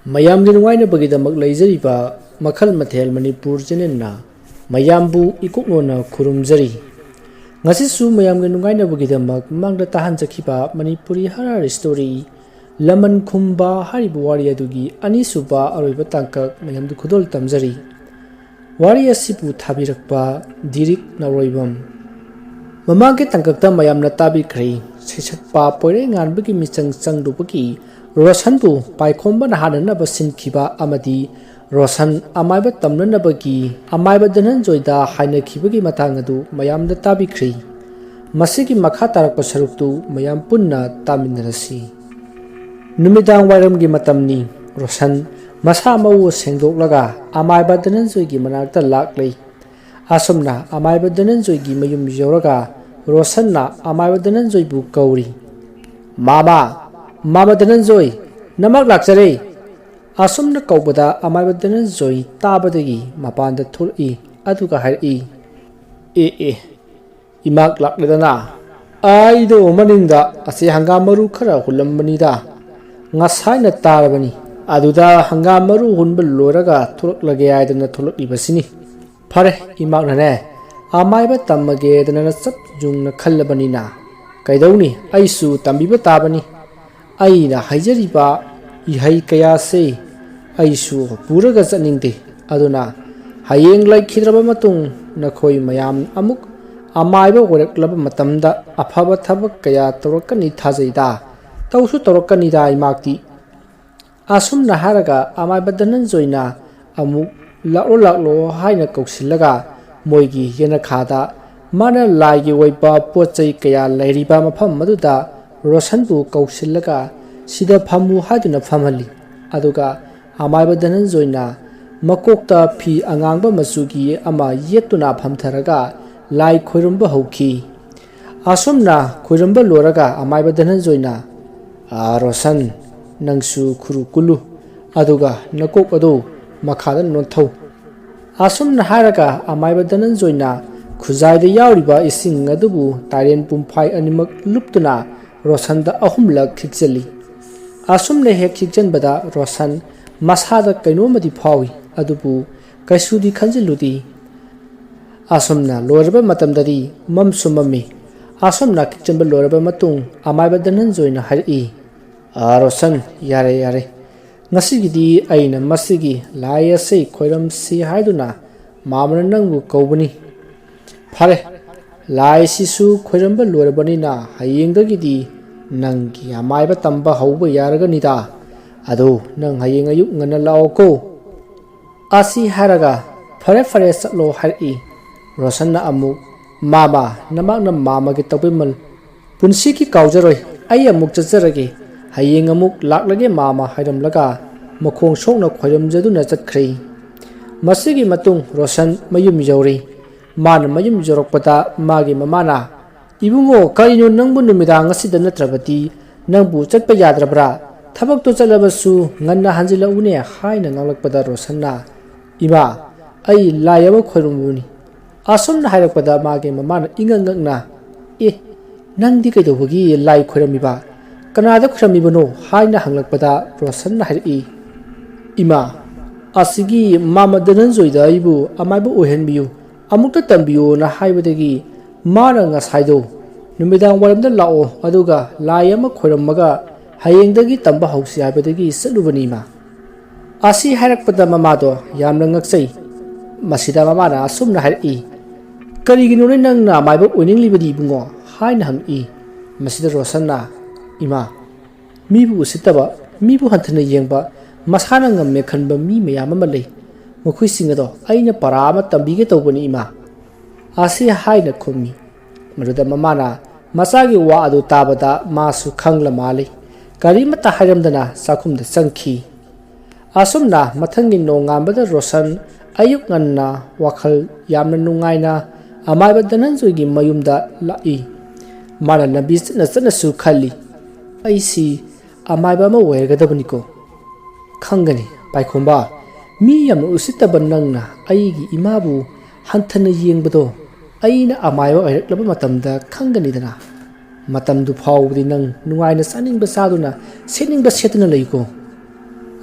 ꯃꯌꯥꯝꯒꯤ ꯅꯨꯡꯉꯥꯏꯅꯕꯒꯤꯗꯃꯛ ꯂꯩꯖꯔꯤꯕ ꯃꯈꯜ ꯃꯊꯦꯜ ꯃꯅꯤꯄꯨꯔ ꯆꯦꯅꯦꯜꯅ ꯃꯌꯥꯝꯕꯨ ꯏꯀꯣꯛꯅꯣꯅ ꯈꯨꯔꯨꯝꯖꯔꯤ ꯉꯁꯤꯁꯨ ꯃꯌꯥꯝꯒꯤ ꯅꯨꯡꯉꯥꯏꯅꯕꯒꯤꯗꯃꯛ ꯃꯃꯥꯡꯗ ꯇꯥꯍꯟꯖꯈꯤꯕ ꯃꯅꯤꯄꯨꯔꯤ ꯍꯔꯔ ꯁ꯭ꯇꯣꯔꯤ ꯂꯃꯟ ꯈꯨꯝꯕ ꯍꯥꯏꯔꯤꯕ ꯋꯥꯔꯤ ꯑꯗꯨꯒꯤ ꯑꯅꯤꯁꯨꯕ ꯑꯔꯣꯏꯕ ꯇꯥꯡꯀꯛ ꯃꯌꯥꯝꯗ ꯈꯨꯗꯣꯜ ꯇꯝꯖꯔꯤ ꯋꯥꯔꯤ ꯑꯁꯤꯕꯨ ꯊꯥꯕꯤꯔꯛꯄ ꯗꯤꯔꯤꯛ ꯅꯥꯎꯔꯣꯏꯕꯝ ꯃꯃꯥꯡꯒꯤ ꯇꯥꯡꯀꯛꯇ ꯃꯌꯥꯝꯅ ꯇꯥꯕꯤꯈ꯭ꯔꯦ ꯁꯩꯁꯛꯄ ꯄꯣꯏꯔꯩ ꯉꯥꯟꯕꯒꯤ ꯃꯤꯆꯪ ꯆꯪꯂꯨꯕꯒꯤ ꯔꯣꯁꯟꯕꯨ ꯄꯥꯏꯈꯣꯝꯕꯅ ꯍꯥꯠꯅꯅꯕ ꯁꯤꯟꯈꯤꯕ ꯑꯃꯗꯤ ꯔꯣꯁꯟ ꯑꯃꯥꯏꯕ ꯇꯝꯅꯅꯕꯒꯤ ꯑꯃꯥꯏꯕ ꯙꯅꯟꯖꯣꯏꯗ ꯍꯥꯏꯅꯈꯤꯕꯒꯤ ꯃꯇꯥꯡ ꯑꯗꯨ ꯃꯌꯥꯝꯗ ꯇꯥꯕꯤꯈ꯭ꯔꯦ ꯃꯁꯤꯒꯤ ꯃꯈꯥ ꯇꯥꯔꯛꯄ ꯁꯔꯨꯛꯇꯨ ꯃꯌꯥꯝ ꯄꯨꯟꯅ ꯇꯥꯃꯤꯟꯅꯔꯁꯤ ꯅꯨꯃꯤꯗꯥꯡ ꯋꯥꯏꯔꯝꯒꯤ ꯃꯇꯝꯅꯤ ꯔꯣꯁꯟ ꯃꯁꯥ ꯃꯎ ꯁꯦꯡꯗꯣꯛꯂꯒ ꯑꯃꯥꯏꯕ ꯙꯅꯟꯖꯣꯏꯒꯤ ꯃꯅꯥꯛꯇ ꯂꯥꯛꯂꯦ ꯑꯁꯨꯝꯅ ꯑꯃꯥꯏꯕ ꯙꯅꯟꯖꯣꯏꯒꯤ ꯃꯌꯨꯝ ꯌꯧꯔꯒ ꯔꯣꯁꯟꯅ ꯑꯃꯥꯏꯕ ꯙꯅꯟꯖꯣꯏꯕꯨ ꯀꯧꯔꯤ ꯃꯥꯃꯥ ꯙꯅꯟꯖꯣꯏ ꯅꯃꯛ ꯂꯥꯛꯆꯔꯦ ꯑꯁꯨꯝꯅ ꯀꯧꯕꯗ ꯑꯃꯥꯏꯕ ꯙꯅꯟꯖꯣꯏ ꯇꯥꯕꯗꯒꯤ ꯃꯄꯥꯟꯗ ꯊꯣꯛꯂꯛꯏ ꯑꯗꯨꯒ ꯍꯥꯏꯔꯛꯏ ꯏꯃꯥꯛ ꯂꯥꯛꯂꯦꯗꯅ ꯑꯩꯗꯣ ꯃꯅꯤꯡꯗ ꯑꯁꯤ ꯍꯪꯒꯥꯝ ꯃꯔꯨ ꯈꯔ ꯍꯨꯜꯂꯝꯕꯅꯤꯗ ꯉꯁꯥꯏꯅ ꯇꯥꯔꯕꯅꯤ ꯑꯗꯨꯗ ꯍꯪꯒꯥꯝ ꯃꯔꯨ ꯍꯨꯟꯕ ꯂꯣꯏꯔꯒ ꯊꯣꯛꯂꯛꯂꯒꯦ ꯍꯥꯏꯗꯅ ꯊꯣꯛꯂꯛꯂꯤꯕꯁꯤꯅꯤ ꯐꯔꯦ ꯏꯃꯥꯛꯅꯅꯦ ꯑꯃꯥꯏꯕ ꯇꯝꯃꯒꯦꯗꯅ ꯆꯞ ꯌꯨꯡꯅ ꯈꯜꯂꯕꯅꯤꯅ ꯀꯩꯗꯧꯅꯤ ꯑꯩꯁꯨ ꯇꯝꯕꯤꯕ ꯇꯥꯕꯅꯤ ꯑꯩꯅ ꯍꯩꯖꯔꯤꯕ ꯏꯍꯩ ꯀꯌꯥꯁꯦ ꯑꯩꯁꯨ ꯄꯨꯔꯒ ꯆꯠꯅꯤꯡꯗꯦ ꯑꯗꯨꯅ ꯍꯌꯦꯡ ꯂꯩꯈꯤꯗ꯭ꯔꯕ ꯃꯇꯨꯡ ꯅꯈꯣꯏ ꯃꯌꯥꯝ ꯑꯃꯨꯛ ꯑꯃꯥꯏꯕ ꯑꯣꯏꯔꯛꯂꯕ ꯃꯇꯝꯗ ꯑꯐꯕ ꯊꯕꯛ ꯀꯌా ꯇꯧꯔꯛꯀꯅꯤ ꯊꯥꯖꯩꯗ ꯇꯧꯁꯨ ꯇꯧꯔꯛꯀꯅꯤꯗ ꯏꯃꯥꯛꯇꯤ ꯑꯁꯨꯝꯅ ꯍꯥꯏꯔꯒ ꯑꯃꯥꯏꯕ ꯙꯅꯟꯖꯣꯏꯅ ꯑꯃꯨꯛ ꯂꯥꯛꯂꯣ ꯍꯥꯏꯅ ꯀꯧꯁꯤꯜꯂꯒ ꯃꯣꯏꯒꯤ ꯌꯦꯅꯈꯥꯗ ꯃꯥꯅ ꯂꯥꯏꯒꯤ ꯑꯣꯏꯕ ꯄꯣꯠ ꯆꯩ ꯀꯌꯥ ꯂꯩꯔꯤꯕ ꯃꯐꯝ ꯑꯗꯨꯗ ꯔꯣꯁꯟꯕꯨ ꯀꯧꯁꯤꯜꯂꯒ ꯁꯤꯗ ꯐꯝꯃꯨ ꯍꯥꯏꯗꯨꯅ ꯐꯝꯍꯜꯂꯤ ꯑꯗꯨꯒ ꯑꯃꯥꯏꯕ ꯙꯅꯟꯖꯣꯏꯅ ꯃꯀꯣꯛꯇ ꯐꯤ ꯑꯉꯥꯡꯕ ꯃꯆꯨꯒꯤ ꯑꯃ ꯌꯦꯠꯇꯨꯅ ꯐꯝꯊꯔꯒ ꯂꯥꯏ ꯈꯣꯏꯔꯝꯕ ꯍꯧꯈꯤ ꯑꯁꯨꯝꯅ ꯈꯣꯏꯔꯝꯕ ꯂꯣꯏꯔꯒ ꯑꯃꯥꯏꯕ ꯙꯅꯟꯖꯣꯏꯅ ꯔꯣꯁꯟ ꯅꯪꯁꯨ ꯈꯨꯔꯨ ꯀꯨꯜꯂꯨ ꯑꯗꯨꯒ ꯅꯀꯣꯛ ꯑꯗꯨ ꯃꯈꯥꯗ ꯅꯣꯟꯊꯧ ꯑꯁꯨꯝꯅ ꯍꯥꯏꯔꯒ ꯑꯃꯥꯏꯕ ꯙꯅꯟꯖꯣꯏꯅ ꯈꯨꯖꯥꯏꯗ ꯌꯥꯎꯔꯤꯕ ꯏꯁꯤꯡ ꯑꯗꯨꯕꯨ ꯇꯥꯏꯔꯦꯟ ꯄꯨꯝꯐꯥꯏ ꯑꯅꯤꯃꯛ ꯂꯨꯞꯇꯨꯅ ꯔꯣꯁꯟꯗ ꯑꯍꯨꯝꯂꯛ ꯈꯤꯛꯆꯜꯂꯤ ꯑꯁꯨꯝꯅ ꯍꯦꯛ ꯈꯤꯛꯆꯟꯕꯗ ꯔꯣꯁꯟ ꯃꯁꯥꯗ ꯀꯩꯅꯣꯝꯃꯗꯤ ꯐꯥꯎꯏ ꯑꯗꯨꯕꯨ ꯀꯩꯁꯨꯗꯤ ꯈꯟꯖꯤꯜꯂꯨꯗꯦ ꯑꯁꯨꯝꯅ ꯂꯣꯏꯔꯕ ꯃꯇꯝꯗꯗꯤ ꯃꯝꯁꯨ ꯃꯝꯃꯤ ꯑꯁꯨꯝꯅ ꯈꯤꯛꯆꯟꯕ ꯂꯣꯏꯔꯕ ꯃꯇꯨꯡ ꯑꯃꯥꯏꯕ ꯙꯅꯟꯖꯣꯏꯅ ꯍꯥꯏꯔꯛꯏ ꯔꯣꯁꯟ ꯌꯥꯔꯦ ꯉꯁꯤꯒꯤꯗꯤ ꯑꯩꯅ ꯃꯁꯤꯒꯤ ꯂꯥꯏ ꯑꯁꯤ ꯈꯣꯏꯔꯝꯁꯤ ꯍꯥꯏꯗꯨꯅ ꯃꯥꯃꯅ ꯅꯪꯕꯨ ꯀꯧꯕꯅꯤ ꯐꯔꯦ ꯂꯥꯏꯁꯤꯁꯨ ꯈꯣꯏꯔꯝꯕ ꯂꯣꯏꯔꯕꯅꯤꯅ ꯍꯌꯦꯡꯗꯒꯤꯗꯤ ꯅꯪꯒꯤ ꯑꯃꯥꯏꯕ ꯇꯝꯕ ꯍꯧꯕ ꯌꯥꯔꯒꯅꯤꯗ ꯑꯗꯣ ꯅꯪ ꯍꯌꯦꯡ ꯑꯌꯨꯛ ꯉꯟꯅ ꯂꯥꯛꯑꯣꯀꯣ ꯑꯁꯤ ꯍꯥꯏꯔꯒ ꯐꯔꯦ ꯆꯠꯂꯣ ꯍꯥꯏꯔꯛꯏ ꯔꯣꯁꯟꯅ ꯑꯃꯨꯛ ꯃꯥꯃꯥ ꯅꯃꯛꯅ ꯃꯥꯃꯒꯤ ꯇꯧꯕꯤꯃꯜ ꯄꯨꯟꯁꯤꯒꯤ ꯀꯥꯎꯖꯔꯣꯏ ꯑꯩ ꯑꯃꯨꯛ ꯆꯠꯆꯔꯒꯦ ꯍꯌꯦꯡ ꯑꯃꯨꯛ ꯂꯥꯛꯂꯒꯦ ꯃꯥꯃꯥ ꯍꯥꯏꯔꯝꯂꯒ ꯃꯈꯣꯡ ꯁꯣꯛꯅ ꯈꯣꯏꯔꯝꯖꯗꯨꯅ ꯆꯠꯈ꯭ꯔꯦ ꯃꯁꯤꯒꯤ ꯃꯇꯨꯡ ꯔꯣꯁꯟ ꯃꯌꯨꯝ ꯌꯧꯔꯤ ꯃꯥꯅ ꯃꯌꯨꯝ ꯌꯧꯔꯛꯄꯗ ꯃꯥꯒꯤ ꯃꯃꯥꯅ ꯏꯕꯨꯡꯉꯣ ꯀꯔꯤꯅꯣ ꯅꯪꯕꯨ ꯅꯨꯃꯤꯗꯥꯡ ꯑꯁꯤꯗ ꯅꯠꯇ꯭ꯔꯕꯗꯤ ꯅꯪꯕꯨ ꯆꯠꯄ ꯌꯥꯗ꯭ꯔꯕ꯭ꯔꯥ ꯊꯕꯛꯇꯣ ꯆꯠꯂꯕꯁꯨ ꯉꯟꯅ ꯍꯟꯖꯤꯜꯂꯛꯎꯅꯦ ꯍꯥꯏꯅ ꯉꯥꯡꯂꯛꯄꯗ ꯔꯣꯁꯟꯅ ꯏꯃꯥ ꯑꯩ ꯂꯥꯏ ꯑꯃ ꯈꯣꯏꯔꯝꯕꯅꯤ ꯑꯁꯨꯝꯅ ꯍꯥꯏꯔꯛꯄꯗ ꯃꯥꯒꯤ ꯃꯃꯥꯅ ꯏꯉꯛꯉꯛꯅ ꯅꯪꯗꯤ ꯀꯩꯗꯧꯕꯒꯤ ꯂꯥꯏ ꯈꯣꯏꯔꯝꯃꯤꯕ ꯀꯅꯥꯗ ꯈꯣꯏꯔꯝꯃꯤꯕꯅꯣ ꯍꯥꯏꯅ ꯍꯪꯂꯛꯄꯗ ꯔꯣꯁꯟꯅ ꯍꯥꯏꯔꯛꯏ ꯏꯃꯥ ꯑꯁꯤꯒꯤ ꯃꯥꯃ ꯙꯅꯟꯖꯣꯏꯗ ꯑꯩꯕꯨ ꯑꯃꯥꯏꯕ ꯑꯣꯏꯍꯟꯕꯤꯌꯨ ꯑꯃꯨꯛꯇ ꯇꯝꯕꯤꯌꯨꯅ ꯍꯥꯏꯕꯗꯒꯤ ꯃꯥꯅ ꯉꯁꯥꯏꯗꯣ ꯅꯨꯃꯤꯗꯥꯡ ꯋꯥꯏꯔꯝꯗ ꯂꯥꯛꯑꯣ ꯑꯗꯨꯒ ꯂꯥꯏ ꯑꯃ ꯈꯣꯏꯔꯝꯃꯒ ꯍꯌꯦꯡꯗꯒꯤ ꯇꯝꯕ ꯍꯧꯁꯤ ꯍꯥꯏꯕꯗꯒꯤ ꯆꯠꯂꯨꯕꯅꯤ ꯏꯃꯥ ꯑꯁꯤ ꯍꯥꯏꯔꯛꯄꯗ ꯃꯃꯥꯗꯣ ꯌꯥꯝꯅ ꯉꯛꯆꯩ ꯃꯁꯤꯗ ꯃꯃꯥꯅ ꯑꯁꯨꯝꯅ ꯍꯥꯏꯔꯛꯏ ꯀꯔꯤꯒꯤꯅꯣꯅꯦ ꯅꯪꯅ ꯑꯃꯥꯏꯕ ꯑꯣꯏꯅꯤꯡꯂꯤꯕꯗꯤ ꯏꯕꯨꯡꯉꯣ ꯍꯥꯏꯅ ꯍꯪꯉꯛꯏ ꯃꯁꯤꯗ ꯔꯣꯁꯟꯅ ꯏꯃꯥ ꯃꯤꯕꯨ ꯎꯁꯤꯠꯇꯕ ꯃꯤꯕꯨ ꯍꯟꯊꯅ ꯌꯦꯡꯕ ꯃꯁꯥꯅ ꯉꯝꯃꯦ ꯈꯟꯕ ꯃꯤ ꯃꯌꯥꯝ ꯑꯃ ꯂꯩ ꯃꯈꯣꯏꯁꯤꯡ ꯑꯗꯣ ꯑꯩꯅ ꯄꯔꯥ ꯑꯃ ꯇꯝꯕꯤꯒꯦ ꯇꯧꯕꯅꯤ ꯏꯃꯥ ꯑꯁꯤ ꯍꯥꯏꯅ ꯈꯨꯝꯃꯤ ꯃꯗꯨꯗ ꯃꯃꯥꯅ ꯃꯆꯥꯒꯤ ꯋꯥ ꯑꯗꯨ ꯇꯥꯕꯗ ꯃꯥꯁꯨ ꯈꯪꯂ ꯃꯥꯜꯂꯤ ꯀꯔꯤꯃꯠꯇ ꯍꯥꯏꯔꯝꯗꯅ ꯆꯥꯛꯈꯨꯝꯗ ꯆꯪꯈꯤ ꯑꯁꯨꯝꯅ ꯃꯊꯪꯒꯤ ꯅꯣꯡꯉꯥꯟꯕꯗ ꯔꯣꯁꯟ ꯑꯌꯨꯛ ꯉꯟꯅ ꯋꯥꯈꯜ ꯌꯥꯝꯅ ꯅꯨꯡꯉꯥꯏꯅ ꯑꯃꯥꯏꯕ ꯙꯅꯟꯖꯣꯏꯒꯤ ꯃꯌꯨꯝꯗ ꯂꯥꯛꯏ ꯃꯥꯅ ꯂꯝꯕꯤ ꯆꯠꯅꯁꯨ ꯈꯜꯂꯤ ꯑꯩꯁꯤ ꯑꯃꯥꯏꯕ ꯑꯃ ꯑꯣꯏꯔꯒꯗꯕꯅꯤꯀꯣ ꯈꯪꯒꯅꯤ ꯄꯥꯏꯈꯣꯝꯕ ꯃꯤ ꯌꯥꯝꯅ ꯎꯁꯤꯠꯇꯕ ꯅꯪꯅ ꯑꯩꯒꯤ ꯏꯃꯥꯕꯨ ꯍꯟꯊꯅ ꯌꯦꯡꯕꯗꯣ ꯑꯩꯅ ꯑꯃꯥꯏꯕ ꯑꯣꯏꯔꯛꯂꯕ ꯃꯇꯝꯗ ꯈꯪꯒꯅꯤꯗꯅ ꯃꯇꯝꯗꯨ ꯐꯥꯎꯕꯗꯤ ꯅꯪ ꯅꯨꯡꯉꯥꯏꯅ ꯆꯥꯅꯤꯡꯕ ꯆꯥꯗꯨꯅ ꯁꯦꯠꯅꯤꯡꯕ ꯁꯦꯠꯇꯨꯅ ꯂꯩꯀꯣ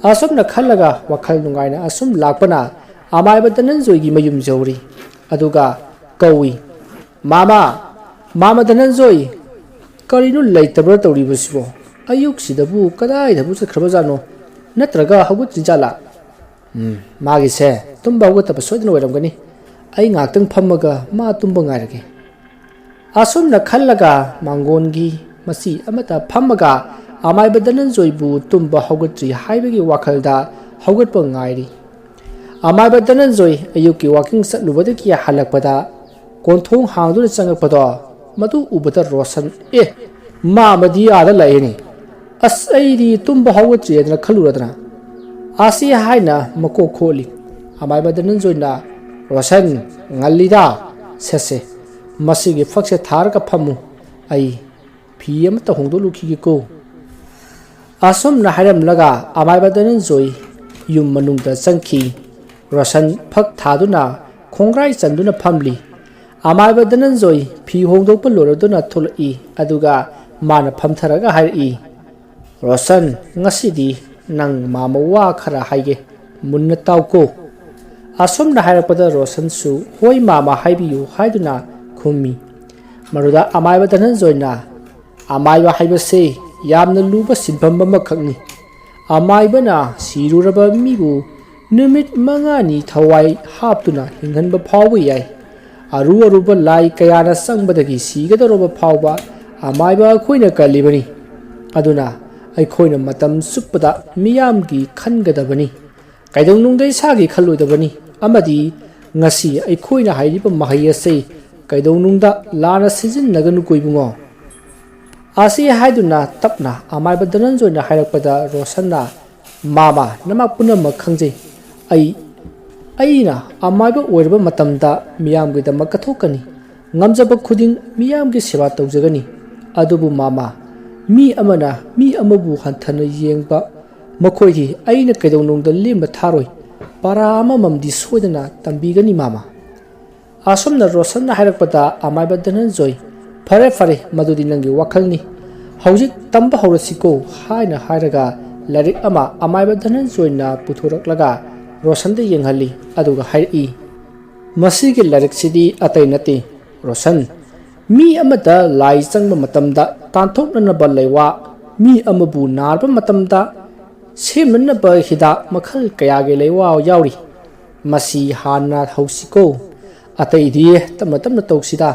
asumna khallaga wakhal nungaina asum lakpana amaiba Dhananjoy gi mayum jawri aduga kawi mama Dhananjoy karinu leitabra tawribasibo ayuk sidabu kadai dabu sakhrabajano natraga hagut jala magi se tumba hugata basodna oiramgani ai ngaktang phammaga ma tumba ngairage asumna khallaga mangongi masi amata phammaga amaiba Dhananjoy bu tumba haugatri haibagi wakhalda haugatpa ngairi amaiba Dhananjoy ayuki walking satlubadaki halakpada konthong hangduna changakpado madu ubada Roshan mamadi ada laini as aidi tumba haugatri adna khaluradna asi haina mako kholi amaiba Dhananjoy na Roshan ngalida sese masigi fakse tharka phamu ai phi amata hongdolukhi ko asum na haram laga amaiba Dhananjoy yum manungda changki Roshan phak thaduna khongrai chanduna phamli amaiba Dhananjoy phi hongdokpa loraduna tholai aduga mana phamtharaga hairi Roshan ngasidi nang mama wa khara haige munna tawko asum na harapada Roshan su hoi mama haibiyu haiduna khummi maruda amaiba Dhananjoy na amaiba haibase yamna luba sinpham amakhakni amaibana siruraba mibu numit mangani thawai haptuna hinghanba phawba yai aruba lai kayana sangbadagi sigadoroba phawba amaiba khoina kalibani aduna aikhoina matam suppada miyamgi khangadabani kaidongnungdai sagi khalloidabani amadi ngasi aikhoina hairiba mahai ase kaidongnungda lana sijinnaganu koibungo asi haiduna tapna amaiba Dhananjoy na hairakpada Roshan na mama namak punamak khangjai aina amaiba oiraba matamda miyamgi damak kathokani ngamjaba khuding miyamgi seba tawjagani adubu mama mi amana mi amabu hanthana yengba makhoigi aina kaidongnungda lemba tharoi para amamamdi soidana tambigani mama asomna Roshan na hairakpada amaiba Dhananjoy fare madudi nangi wakhalni hojik tamba horasiko haina hairaga larik ama amaiba Dhananjoy na puthuraklaga Roshan de yenghali aduga hairi masigi larik sidi atai nati Roshan mi amata lai changba matamda tanthokna ba leiwa mi amabu narba matamda semna ba hida makhal kayage leiwa yauri masi hana hausiko atai di tamatamna tawsida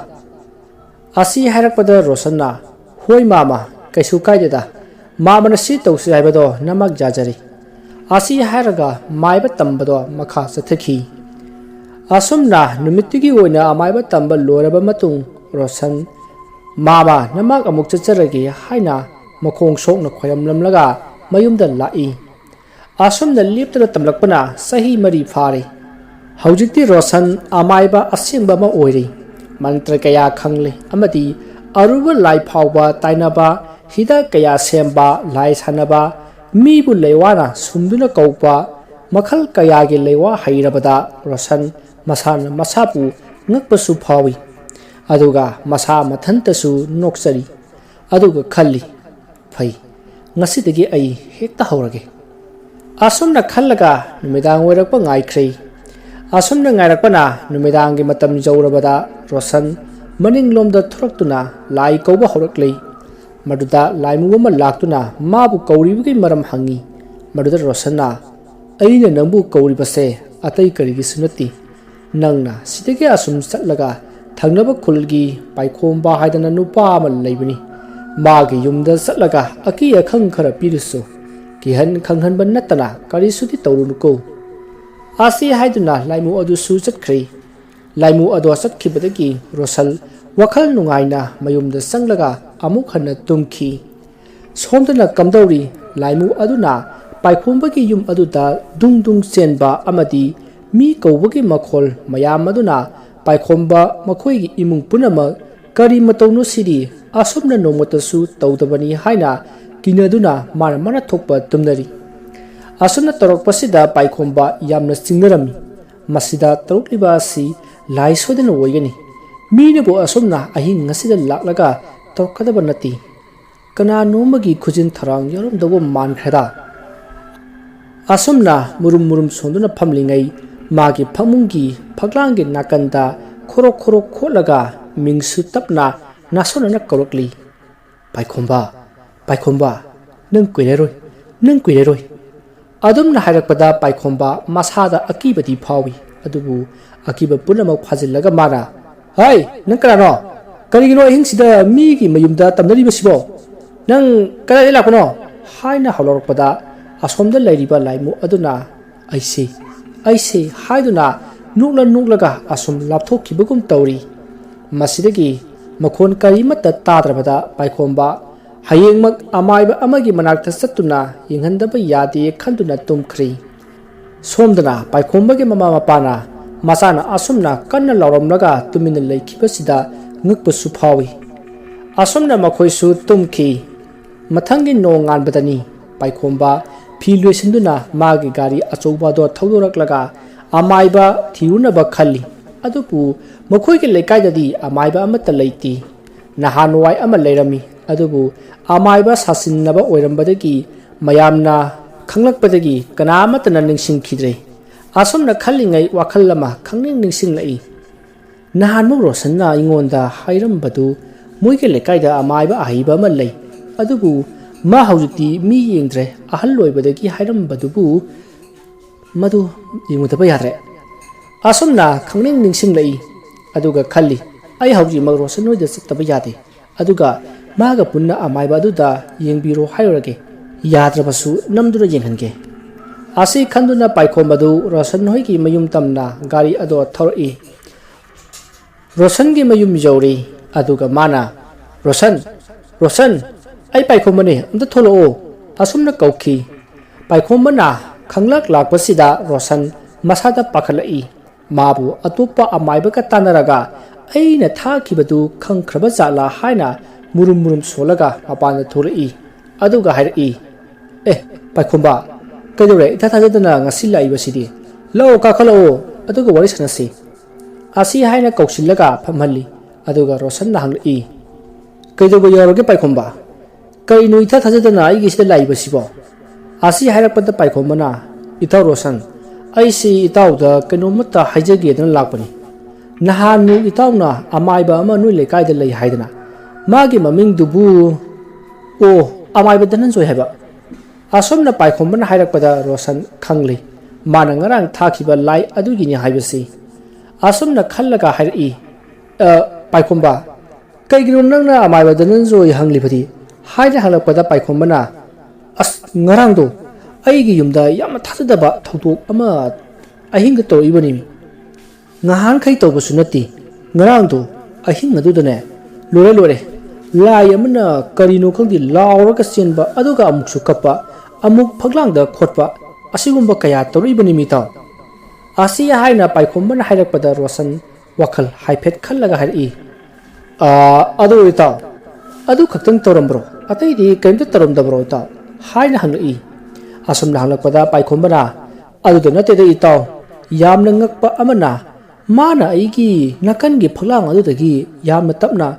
asi hairakpada Roshan na hoi mama kaisu kaideda mama na si tawsi haibado namak jajari asi hairaga maiba tambado makha sathaki asumna numitigi oina amaiba tamba loraba matung Roshan mama namak amuk chacharagi haina makhong sokna khoyamlamlaga mayumda lai asumna leptana tamlakpana sahi mari phare haujikti Roshan amaiba asingba ma oiri mantra kaya khangle amadi aruba lai phawba tainaba hida kaya semba lai sanaba mibu leiwana sumduna kaupa makhal kaya ge leiwa hairabada Roshan masana masapu ngakpasu phawi aduga masa mathantasu nokchari aduga khalli phai ngasidagi ai hekta haurage asumna khallaga numidang oirakpa ngaikrei asumna ngairakpana numidangi matam jawrabada Roshan maninglomda thuraktuna lai kauba horaklei maduda laimu ama laktuna mabu kauribagi maram hangi maduda Roshan na aina nangbu kauribase atai karigi sunati nangna sidage asum chatlaga thangnaba khulgi paikhomba haidana nupa ama leibani magi yumda chatlaga aki akhang khara pirisu kihan khanghanba natana karisudi tawrunuko asi haiduna laimu adu su chatkhri laimu ado satkibadagi Roshan wakhal nungaina mayumda sanglaga amuk hanna tumki somdana kamdauri laimu aduna paikhomba gi yum aduda dung chenba amadi mi kaubagi makhol mayam aduna paikhomba makhoi gi imung punama kari matawnu siri asumna nomotasu tawdabani haina kinaduna mana thokpa tumnari asumna torokpasida paikhomba yamna chingnarami masida torokliba si lai sodena oigani मीनबो असोमना अहिंग ngasiदा laklaga torkadaba nati kana nomagi khujin tharang yorom dobo man khada asumna murum murum sonduna phamlingai magi phamungi phaglangi nakanda khorok khorok kholaga mingsu tapna nasona korokli paikhomba nang kuireroi adumna hairakpada paikhomba masada akibati phawi adubu akiba punamak phajillaga mana hai nang karano karigino hingsida migi mayumda tamnari basibo nang karai lakno haina halorokpada asomda lairiba laimu aduna aise haiduna nuglaga asum lapthokibagum tawri masidagi makhon karimata tadrabada paikhomba hayengmak amaiba amagi manakta satuna yinghandaba yade khanduna tumkhri somdana paikhomba mama mapana masana asumna kanna lauramlaga tumina leikibasida ngukpasu phawi asumna makhoisu tumki mathangi nongan badani paikhomba philuisinduna magi gari achouba do thaudoraklaga amaiba thiunaba khalli adupu makhoigi leikaidadi amaiba amata leiti nahanwai ama leirami adubu amaiba sasinnaba oirambadagi mayamna khanglakpadagi kanamatana ningsingkhidre asumna khallingai wakhallama khangning ningsinglai nahanmu rosanna ingonda hairambadu moige lekaida amaiba ahiba ama lei adubu ma haujiti mi yengdre ahal loibadagi hairambadu madu yengudaba yadre asumna khangning ningsinglai aduga khalli ai hauji mag rosannoida sittaba yade aduga maga punna amaiba aduda yengbiro hairage yadrabasu namdura yenghange asi khanduna paikhomadu rosan hoigi mayum tamna gari ado thor'i rosan gi mayum jawri aduga mana rosan ai paikhomane amta tholo asumna kaukhi paikhomana khanglak lakpasida rosan masada pakhalai mabu atupa amaiba ka tanaraga aina thakibadu khangkhraba jala haina murum solaga apana thor'i aduga hairi paikhomba kaidore itha thajadana ngasi laibasidi lo ka khalo aduga wari sanasi asi haina kausillaga phamhalli aduga rosan na hangli kaidoba yoroge paikhomba kainu itha thajadana aigi sida laibasibo asi hairakpada paikhomana itha rosan aisi itauda kainumata haijage dana lakpani nahanu itawna amaiba ama nui lekaida lei haidana magi maming dubu o amaiba dananjoi haiba asomna paikhomna hairakpada rosan khangli mana ngarang thakiba lai adugini haibasi asomna khallaga hairi paikhomba kaigino nangna amaiba dananjoi hangli phadi haina halakpada paikhomna as ngarang do aigi yumda yamna thadaba thawdok ama ahinga to ibani ngahan khai to basunati ngarang do ahinga dudane lore lai amna karino khangdi lauraga senba aduga amuksu kappa amuk phaglangda khotpa asigumba kaya toribani mita asiya haina paikhomna hairakpada rosan wakhal haiphet khallaga hari adu ita adu khaktang torambro atai di kaimta taramdabro ita haina hangli asumna hanglakpada paikhomna adu nate de ita yamna ngakpa amana mana aigi nakangi phaglang adudagi yamna tapna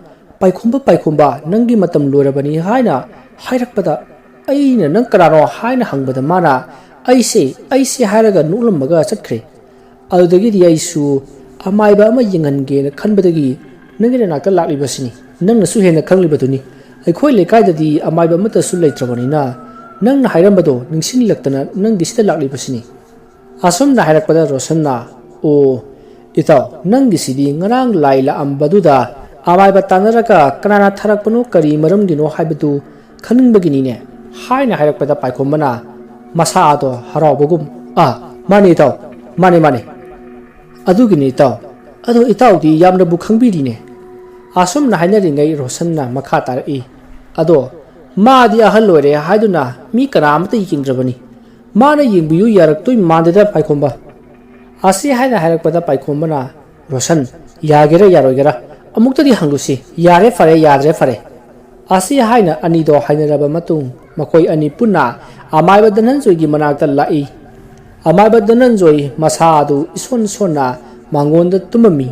paikhomba nangi matam lorabani haina hairakpada aina nang karano haina hangbada mana aise hairaga nulambaga chatkre adudagi di aisu amaiba ama yenghange na khanbadagi nangina nakta laklibasini nangna su hena khanglibaduni aikhoi lekaidadi amaiba mata su leitrabani na nangna hairambado ningsinlaktana nangi sida laklibasini asomna hairakpada rosanna o itaw nangi sidi ngarang laila ambaduda amaiba tanaraga kanana tharakpanu kari maramgino haibadu khaningbagini ne haina hairakpada paikhomna masa ado harabogum mani itaw mani adugini itaw ado itaw di yamna bu khangbiri ne asomna hainaringai rosanna makha tarai ado ma di ahal lore haiduna mi karamata yingdrabani mana yingbiyu yaraktoi mandeda paikhomba asi haina hairakpada paikhomna rosan yagera yaroigera amuktadi hanglusi yare fare yadre fare asi haina ani do hainaraba matung makoi ani punna amaiba dananjoi gi manakta lai amaiba dananjoi masa adu ison sona mangonda tumami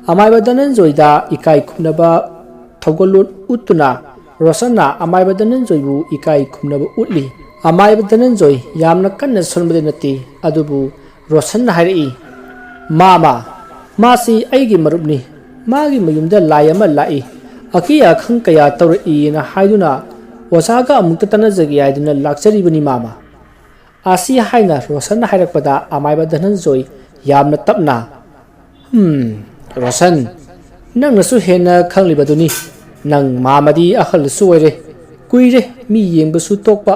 amaiba dananjoi da ikai khumnaba thogolun utuna rosanna amaiba dananjoi bu ikai khumnaba utli ꯑꯃꯥꯏꯕ ꯙꯅꯟꯖꯣꯏ ꯌꯥꯝꯅ ꯀꯟꯅ ꯁꯣꯟꯕꯗꯤ ꯅꯠꯇꯦ ꯑꯗꯨꯕꯨ ꯔꯣꯁꯟꯅ ꯍꯥꯏꯔꯛꯏ ꯃꯥꯃ ꯃꯥꯁꯤ ꯑꯩꯒꯤ ꯃꯔꯨꯞꯅꯤ ꯃꯥꯒꯤ ꯃꯌꯨꯝꯗ ꯂꯥꯏ ꯑꯃ ꯂꯥꯛꯏ ꯑꯀꯤ ꯑꯈꯪ ꯀꯌꯥ ꯇꯧꯔꯛꯏꯅ ꯍꯥꯏꯗꯨꯅ ꯑꯣꯖꯥꯒ ꯑꯃꯨꯛꯇ ꯇꯥꯟꯅꯖꯒꯦ ꯍꯥꯏꯗꯨꯅ ꯂꯥꯛꯆꯔꯤꯕꯅꯤ ꯃꯥꯃ ꯑꯁꯤ ꯍꯥꯏꯅ ꯔꯣꯁꯟꯅ ꯍꯥꯏꯔꯛꯄꯗ ꯑꯃꯥꯏꯕ ꯙꯅꯟꯖꯣꯏ ꯌꯥꯝꯅ ꯇꯞꯅ ꯔꯣꯁꯟ ꯅꯪꯅꯁꯨ ꯍꯦꯟꯅ ꯈꯪꯂꯤꯕꯗꯨꯅꯤ ꯅꯪ ꯃꯥꯃꯗꯤ ꯑꯍꯜꯁꯨ ꯑꯣꯏꯔꯦ ꯀꯨꯏꯔꯦ ꯃꯤ ꯌꯦꯡꯕꯁꯨ ꯇꯣꯛꯄ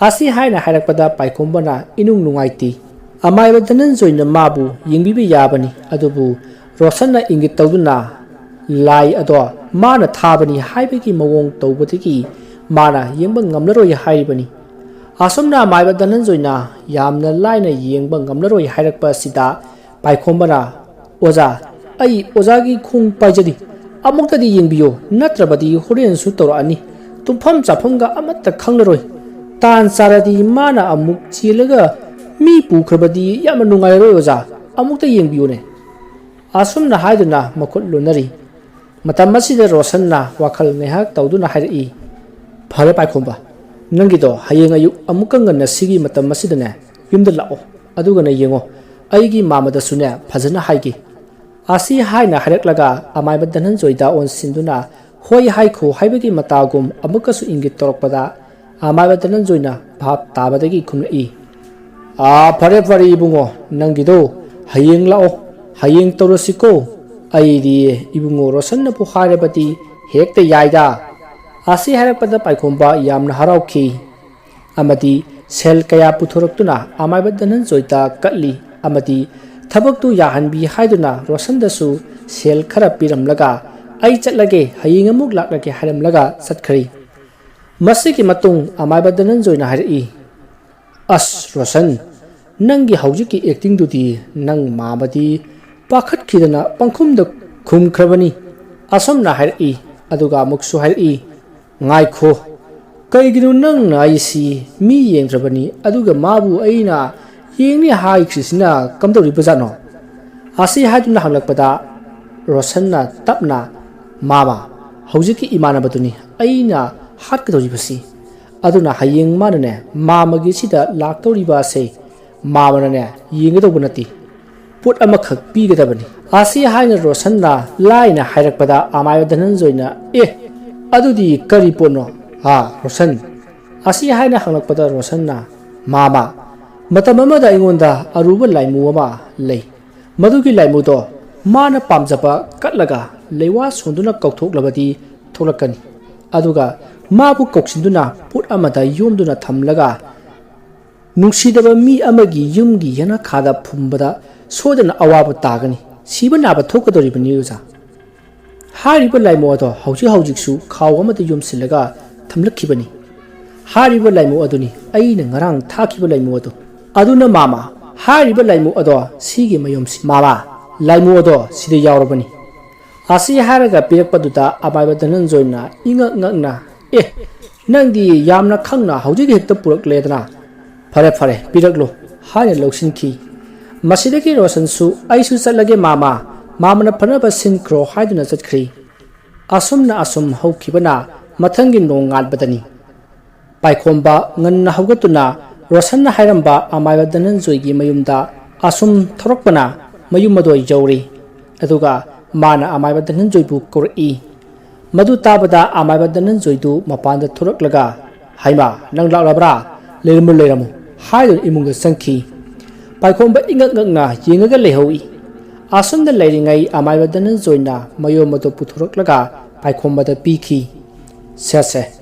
ꯑꯁꯤ ꯍꯥꯏꯅ ꯍꯥꯏꯔꯛꯄꯗ ꯄꯥꯏꯈꯣꯝꯕꯅ ꯏꯅꯨꯡ ꯅꯨꯡꯉꯥꯏꯇꯦ ꯑꯃꯥꯏꯕ ꯙꯅꯟꯖꯣꯏꯅ ꯃꯥꯕꯨ ꯌꯦꯡꯕꯤꯕ ꯌꯥꯕꯅꯤ ꯑꯗꯨꯕꯨ ꯔꯣꯁꯟꯅ ꯏꯪꯒꯤꯠ ꯇꯧꯗꯨꯅ ꯂꯥꯏ ꯑꯗꯣ ꯃꯥꯅ ꯊꯥꯕꯅꯤ ꯍꯥꯏꯕꯒꯤ ꯃꯑꯣꯡ ꯇꯧꯕꯗꯒꯤ ꯃꯥꯅ ꯌꯦꯡꯕ ꯉꯝꯂꯔꯣꯏ ꯍꯥꯏꯔꯤꯕꯅꯤ ꯑꯁꯨꯝꯅ ꯑꯃꯥꯏꯕ ꯙꯅꯟꯖꯣꯏꯅ ꯌꯥꯝꯅ ꯂꯥꯏꯅ ꯌꯦꯡꯕ ꯉꯝꯂꯔꯣꯏ ꯍꯥꯏꯔꯛꯄ ꯑꯁꯤꯗ ꯄꯥꯏꯈꯣꯝꯕꯅ ꯑꯣꯖꯥ ꯑꯩ ꯑꯣꯖꯥꯒꯤ ꯈꯣꯡ ꯄꯥꯏꯖꯔꯤ ꯑꯃꯨꯛꯇꯗꯤ ꯌꯦꯡꯕꯤꯌꯣ ꯅꯠꯇ꯭ꯔꯕꯗꯤ ꯍꯣꯔꯦꯟꯁꯨ ꯇꯧꯔꯛꯑꯅꯤ ꯇꯨꯝꯐꯝ ꯆꯥꯐꯝꯒ ꯑꯃꯠꯇ ꯈꯪꯂꯔꯣꯏ ꯇꯥꯟ ꯆꯥꯔꯗꯤ ꯃꯥꯅ ꯑꯃꯨꯛ ꯆꯦꯜꯂꯒ ꯃꯤ ꯄꯨꯈ꯭ꯔꯕꯗꯤ ꯌꯥꯝꯅ ꯅꯨꯡꯉꯥꯏꯔꯣꯏ ꯑꯣꯖꯥ ꯑꯃꯨꯛꯇ ꯌꯦꯡꯕꯤꯌꯨꯅꯦ ꯑꯁꯨꯝꯅ ꯍꯥꯏꯗꯨꯅ ꯃꯈꯨꯠ ꯂꯣꯟꯅꯔꯤ ꯃꯇꯝ ꯑꯁꯤꯗ ꯔꯣꯁꯟꯅ ꯋꯥꯈꯜ ꯉꯥꯏꯍꯥꯛ ꯇꯧꯗꯨꯅ ꯍꯥꯏꯔꯛꯏ ꯐꯔꯦ ꯄꯥꯏꯈꯣꯝꯕ ꯅꯪꯒꯤꯗꯣ ꯍꯌꯦꯡ ꯑꯌꯨꯛ ꯑꯃꯨꯛꯀ ꯉꯟꯅ ꯁꯤꯒꯤ ꯃꯇꯝ ꯑꯁꯤꯗꯅꯦ ꯌꯨꯝꯗ ꯂꯥꯛꯑꯣ ꯑꯗꯨꯒꯅ ꯌꯦꯡꯉꯣ ꯑꯩꯒꯤ ꯃꯥꯃꯗꯁꯨꯅꯦ ꯐꯖꯅ ꯍꯥꯏꯒꯦ ꯑꯁꯤ ꯍꯥꯏꯅ ꯍꯥꯏꯔꯛꯂꯒ ꯑꯃꯥꯏꯕ ꯙꯅꯟꯖꯣꯏꯗ ꯑꯣꯟꯁꯤꯟꯗꯨꯅ ꯍꯣꯏ ꯍꯥꯏꯈꯣ ꯍꯥꯏꯕꯒꯤ ꯃꯇꯥꯒꯨꯝ ꯑꯃꯨꯛꯀꯁꯨ ꯏꯪꯒꯤꯠ ꯇꯧꯔꯛꯄꯗ ꯑꯃꯥꯏꯕ ꯙꯅꯟꯖꯣꯏꯅ ꯚꯥꯞ ꯇꯥꯕꯗꯒꯤ ꯈꯨꯝꯂꯛꯏ ꯐꯔꯦ ꯐꯔꯦ ꯏꯕꯨꯡꯉꯣ ꯅꯪꯒꯤꯗꯣ ꯍꯌꯦꯡ ꯂꯥꯛꯑꯣ ꯍꯌꯦꯡ ꯇꯧꯔꯁꯤꯀꯣ ꯑꯩꯗꯤ ꯏꯕꯨꯡꯉꯣ ꯔꯣꯁꯟꯅꯕꯨ ꯍꯥꯏꯔꯕꯗꯤ ꯍꯦꯛꯇ ꯌꯥꯏꯗ ꯑꯁꯤ ꯍꯥꯏꯔꯛꯄꯗ ꯄꯥꯏꯈꯣꯝꯕ ꯌꯥꯝꯅ ꯍꯔꯥꯎꯈꯤ ꯑꯃꯗꯤ ꯁꯦꯜ ꯀꯌꯥ ꯄꯨꯊꯣꯔꯛꯇꯨꯅ ꯑꯃꯥꯏꯕ ꯙꯅꯟꯖꯣꯏꯗ ꯀꯠꯂꯤ ꯑꯃꯗꯤ ꯊꯕꯛꯇꯨ ꯌꯥꯍꯟꯕꯤ ꯍꯥꯏꯗꯨꯅ ꯔꯣꯁꯟꯗꯁꯨ ꯁꯦꯜ ꯈꯔ ꯄꯤꯔꯝꯂꯒ ꯑꯩ ꯆꯠꯂꯒꯦ ꯍꯌꯦꯡ ꯑꯃꯨꯛ ꯂꯥꯛꯂꯒꯦ ꯍꯥꯏꯔꯝꯂꯒ ꯆꯠꯈ꯭ꯔꯤ ꯃꯁꯤꯒꯤ ꯃꯇꯨꯡ ꯑꯃꯥꯏꯕ ꯙꯅꯟꯖꯣꯏꯅ ꯍꯥꯏꯔꯛꯏ ꯑꯁ ꯔꯣꯁꯟ ꯅꯪꯒꯤ ꯍꯧꯖꯤꯛꯀꯤ ꯑꯦꯛꯇꯤꯡꯗꯨꯗꯤ ꯅꯪ ꯃꯥꯃꯗꯤ ꯄꯥꯈꯠꯈꯤꯗꯅ ꯄꯪꯈꯨꯝꯗ ꯈꯨꯝꯈ꯭ꯔꯕꯅꯤ ꯑꯁꯨꯝꯅ ꯍꯥꯏꯔꯛꯏ ꯑꯗꯨꯒ ꯑꯃꯨꯛꯁꯨ ꯍꯥꯏꯔꯛꯏ ꯉꯥꯏꯈꯣ ꯀꯩꯒꯤꯅꯣ ꯅꯪꯅ ꯑꯩꯁꯤ ꯃꯤ ꯌꯦꯡꯗ꯭ꯔꯕꯅꯤ ꯑꯗꯨꯒ ꯃꯥꯕꯨ ꯑꯩꯅ ꯌꯦꯡꯅꯤ ꯍꯥꯏꯈ꯭ꯔꯤꯁꯤꯅ ꯀꯝꯗꯧꯔꯤꯕꯖꯥꯠꯅꯣ ꯑꯁꯤ ꯍꯥꯏꯗꯨꯅ ꯍꯪꯂꯛꯄꯗ ꯔꯣꯁꯟꯅ ꯇꯞꯅ ꯃꯥꯃ ꯍꯧꯖꯤꯛꯀꯤ ꯏꯃꯥꯟꯅꯕꯗꯨꯅꯤ ꯑꯩꯅ ꯍꯥꯠꯀꯗꯧꯔꯤꯕꯁꯤ ꯑꯗꯨꯅ ꯍꯌꯦꯡ ꯃꯥꯅꯅꯦ ꯃꯥꯃꯒꯤꯁꯤꯗ ꯂꯥꯛꯇꯧꯔꯤꯕ ꯑꯁꯦ ꯃꯥꯃꯅꯅꯦ ꯌꯦꯡꯒꯗꯧꯕ ꯅꯠꯇꯦ ꯄꯣꯠ ꯑꯃꯈꯛ ꯄꯤꯒꯗꯕꯅꯤ ꯑꯁꯤ ꯍꯥꯏꯅ ꯔꯣꯁꯟꯅ ꯂꯥꯏꯅ ꯍꯥꯏꯔꯛꯄꯗ ꯑꯃꯥꯏꯕ ꯙꯅꯟꯖꯣꯏꯅ ꯑꯗꯨꯗꯤ ꯀꯔꯤ ꯄꯣꯠꯅꯣ ꯔꯣꯁꯟ ꯑꯁꯤ ꯍꯥꯏꯅ ꯍꯪꯂꯛꯄꯗ ꯔꯣꯁꯟꯅ ꯃꯥꯃ ꯃꯇꯝ ꯑꯃꯗ ꯑꯩꯉꯣꯟꯗ ꯑꯔꯨꯕ ꯂꯥꯏꯃꯨ ꯑꯃ ꯂꯩ ꯃꯗꯨꯒꯤ ꯂꯥꯏꯃꯨꯗꯣ ꯃꯥꯅ ꯄꯥꯝꯖꯕ ꯀꯠꯂꯒ ꯂꯩꯋꯥ ꯁꯣꯟꯗꯨꯅ ꯀꯧꯊꯣꯛꯂꯕꯗꯤ ꯊꯣꯛꯂꯛꯀꯅꯤ ꯑꯗꯨꯒ ꯃꯥꯕꯨ ꯀꯧꯁꯤꯟꯗꯨꯅ ꯄꯣꯠ ꯑꯃꯗ ꯌꯣꯝꯗꯨꯅ ꯊꯝꯂꯒ ꯅꯨꯡꯁꯤꯗꯕ ꯃꯤ ꯑꯃꯒꯤ ꯌꯨꯝꯒꯤ ꯌꯦꯅꯈꯥꯗ ꯐꯨꯝꯕꯗ ꯁꯣꯏꯗꯅ ꯑꯋꯥꯕ ꯇꯥꯒꯅꯤ ꯁꯤꯕ ꯅꯥꯕ ꯊꯣꯛꯀꯗꯧꯔꯤꯕꯅꯤ ꯑꯣꯖꯥ ꯍꯥꯏꯔꯤꯕ ꯂꯥꯏꯃꯨ ꯑꯗꯣ ꯍꯧꯖꯤꯛꯁꯨ ꯈꯥꯎ ꯑꯃꯗ ꯌꯣꯝꯁꯤꯜꯂꯒ ꯊꯝꯂꯛꯈꯤꯕꯅꯤ ꯍꯥꯏꯔꯤꯕ ꯂꯥꯏꯃꯨ ꯑꯗꯨꯅꯤ ꯑꯩꯅ ꯉꯔꯥꯡ ꯊꯥꯈꯤꯕ ꯂꯥꯏꯃꯨ ꯑꯗꯣ ꯑꯗꯨꯅ ꯃꯥꯃ ꯍꯥꯏꯔꯤꯕ ꯂꯥꯏꯃꯨ ꯑꯗꯣ ꯁꯤꯒꯤ ꯃꯌꯨꯝꯁꯤ ꯃꯥꯃ ꯂꯥꯏꯃꯨ ꯑꯗꯣ ꯁꯤꯗ ꯌꯥꯎꯔꯕꯅꯤ ꯑꯁꯤ ꯍꯥꯏꯔꯒ ꯄꯤꯔꯛꯄꯗꯨꯗ ꯑꯃꯥꯏꯕ ꯙꯅꯟꯖꯣꯏꯅ ꯏꯉꯛ ꯉꯛꯅ ꯅꯪꯗꯤ ꯌꯥꯝꯅ ꯈꯪꯅ ꯍꯧꯖꯤꯛ ꯍꯦꯛꯇ ꯄꯨꯔꯛꯂꯦꯗꯅ ꯐꯔꯦ ꯐꯔꯦ ꯄꯤꯔꯛꯂꯣ ꯍꯥꯏꯅ ꯂꯧꯁꯤꯟꯈꯤ ꯃꯁꯤꯗꯒꯤ ꯔꯣꯁꯟꯁꯨ ꯑꯩꯁꯨ ꯆꯠꯂꯒꯦ ꯃꯥꯃꯅ ꯐꯅꯕ ꯁꯤꯟꯈ꯭ꯔꯣ ꯍꯥꯏꯗꯨꯅ ꯆꯠꯈ꯭ꯔꯤ ꯑꯁꯨꯝꯅ ꯑꯁꯨꯝ ꯍꯧꯈꯤꯕꯅ ꯃꯊꯪꯒꯤ ꯅꯣꯡꯉꯥꯟꯕꯗꯅꯤ ꯄꯥꯏꯈꯣꯝꯕ ꯉꯟꯅ ꯍꯧꯒꯠꯇꯨꯅ ꯔꯣꯁꯟꯅ ꯍꯥꯏꯔꯝꯕ ꯑꯃꯥꯏꯕ ꯙꯅꯟꯖꯣꯏꯒꯤ ꯃꯌꯨꯝꯗ ꯑꯁꯨꯝ ꯊꯧꯔꯛꯄꯅ ꯃꯌꯨꯝ ꯑꯗꯨ ꯌꯧꯔꯤ ꯑꯗꯨꯒ ꯃꯥꯅ ꯑꯃꯥꯏꯕ ꯙꯅꯟꯖꯣꯏꯕꯨ ꯀꯧꯔꯛꯏ ꯃꯗꯨ ꯇꯥꯕꯗ ꯑꯃꯥꯏꯕ ꯙꯅꯟꯖꯣꯏꯗꯨ ꯃꯄꯥꯟꯗ ꯊꯣꯔꯛꯂꯒ ꯍꯩꯃꯥ ꯅꯪ ꯂꯥꯛꯂꯕ꯭ꯔꯥ ꯂꯩꯔꯝꯃꯨ ꯍꯥꯏꯗꯨꯅ ꯏꯃꯨꯡꯗ ꯆꯪꯈꯤ ꯄꯥꯏꯈꯣꯝꯕ ꯏꯉꯛ ꯉꯛꯅ ꯌꯦꯡꯉꯒ ꯂꯩꯍꯧꯏ ꯑꯁꯨꯝꯅ ꯂꯩꯔꯤꯉꯩ ꯑꯃꯥꯏꯕ ꯙꯅꯟꯖꯣꯏꯅ ꯃꯌꯨꯝ ꯑꯗꯨ ꯄꯨꯊꯣꯔꯛꯂꯒ ꯄꯥꯏꯈꯣꯝꯕꯗ ꯄꯤꯈꯤ ꯁꯦ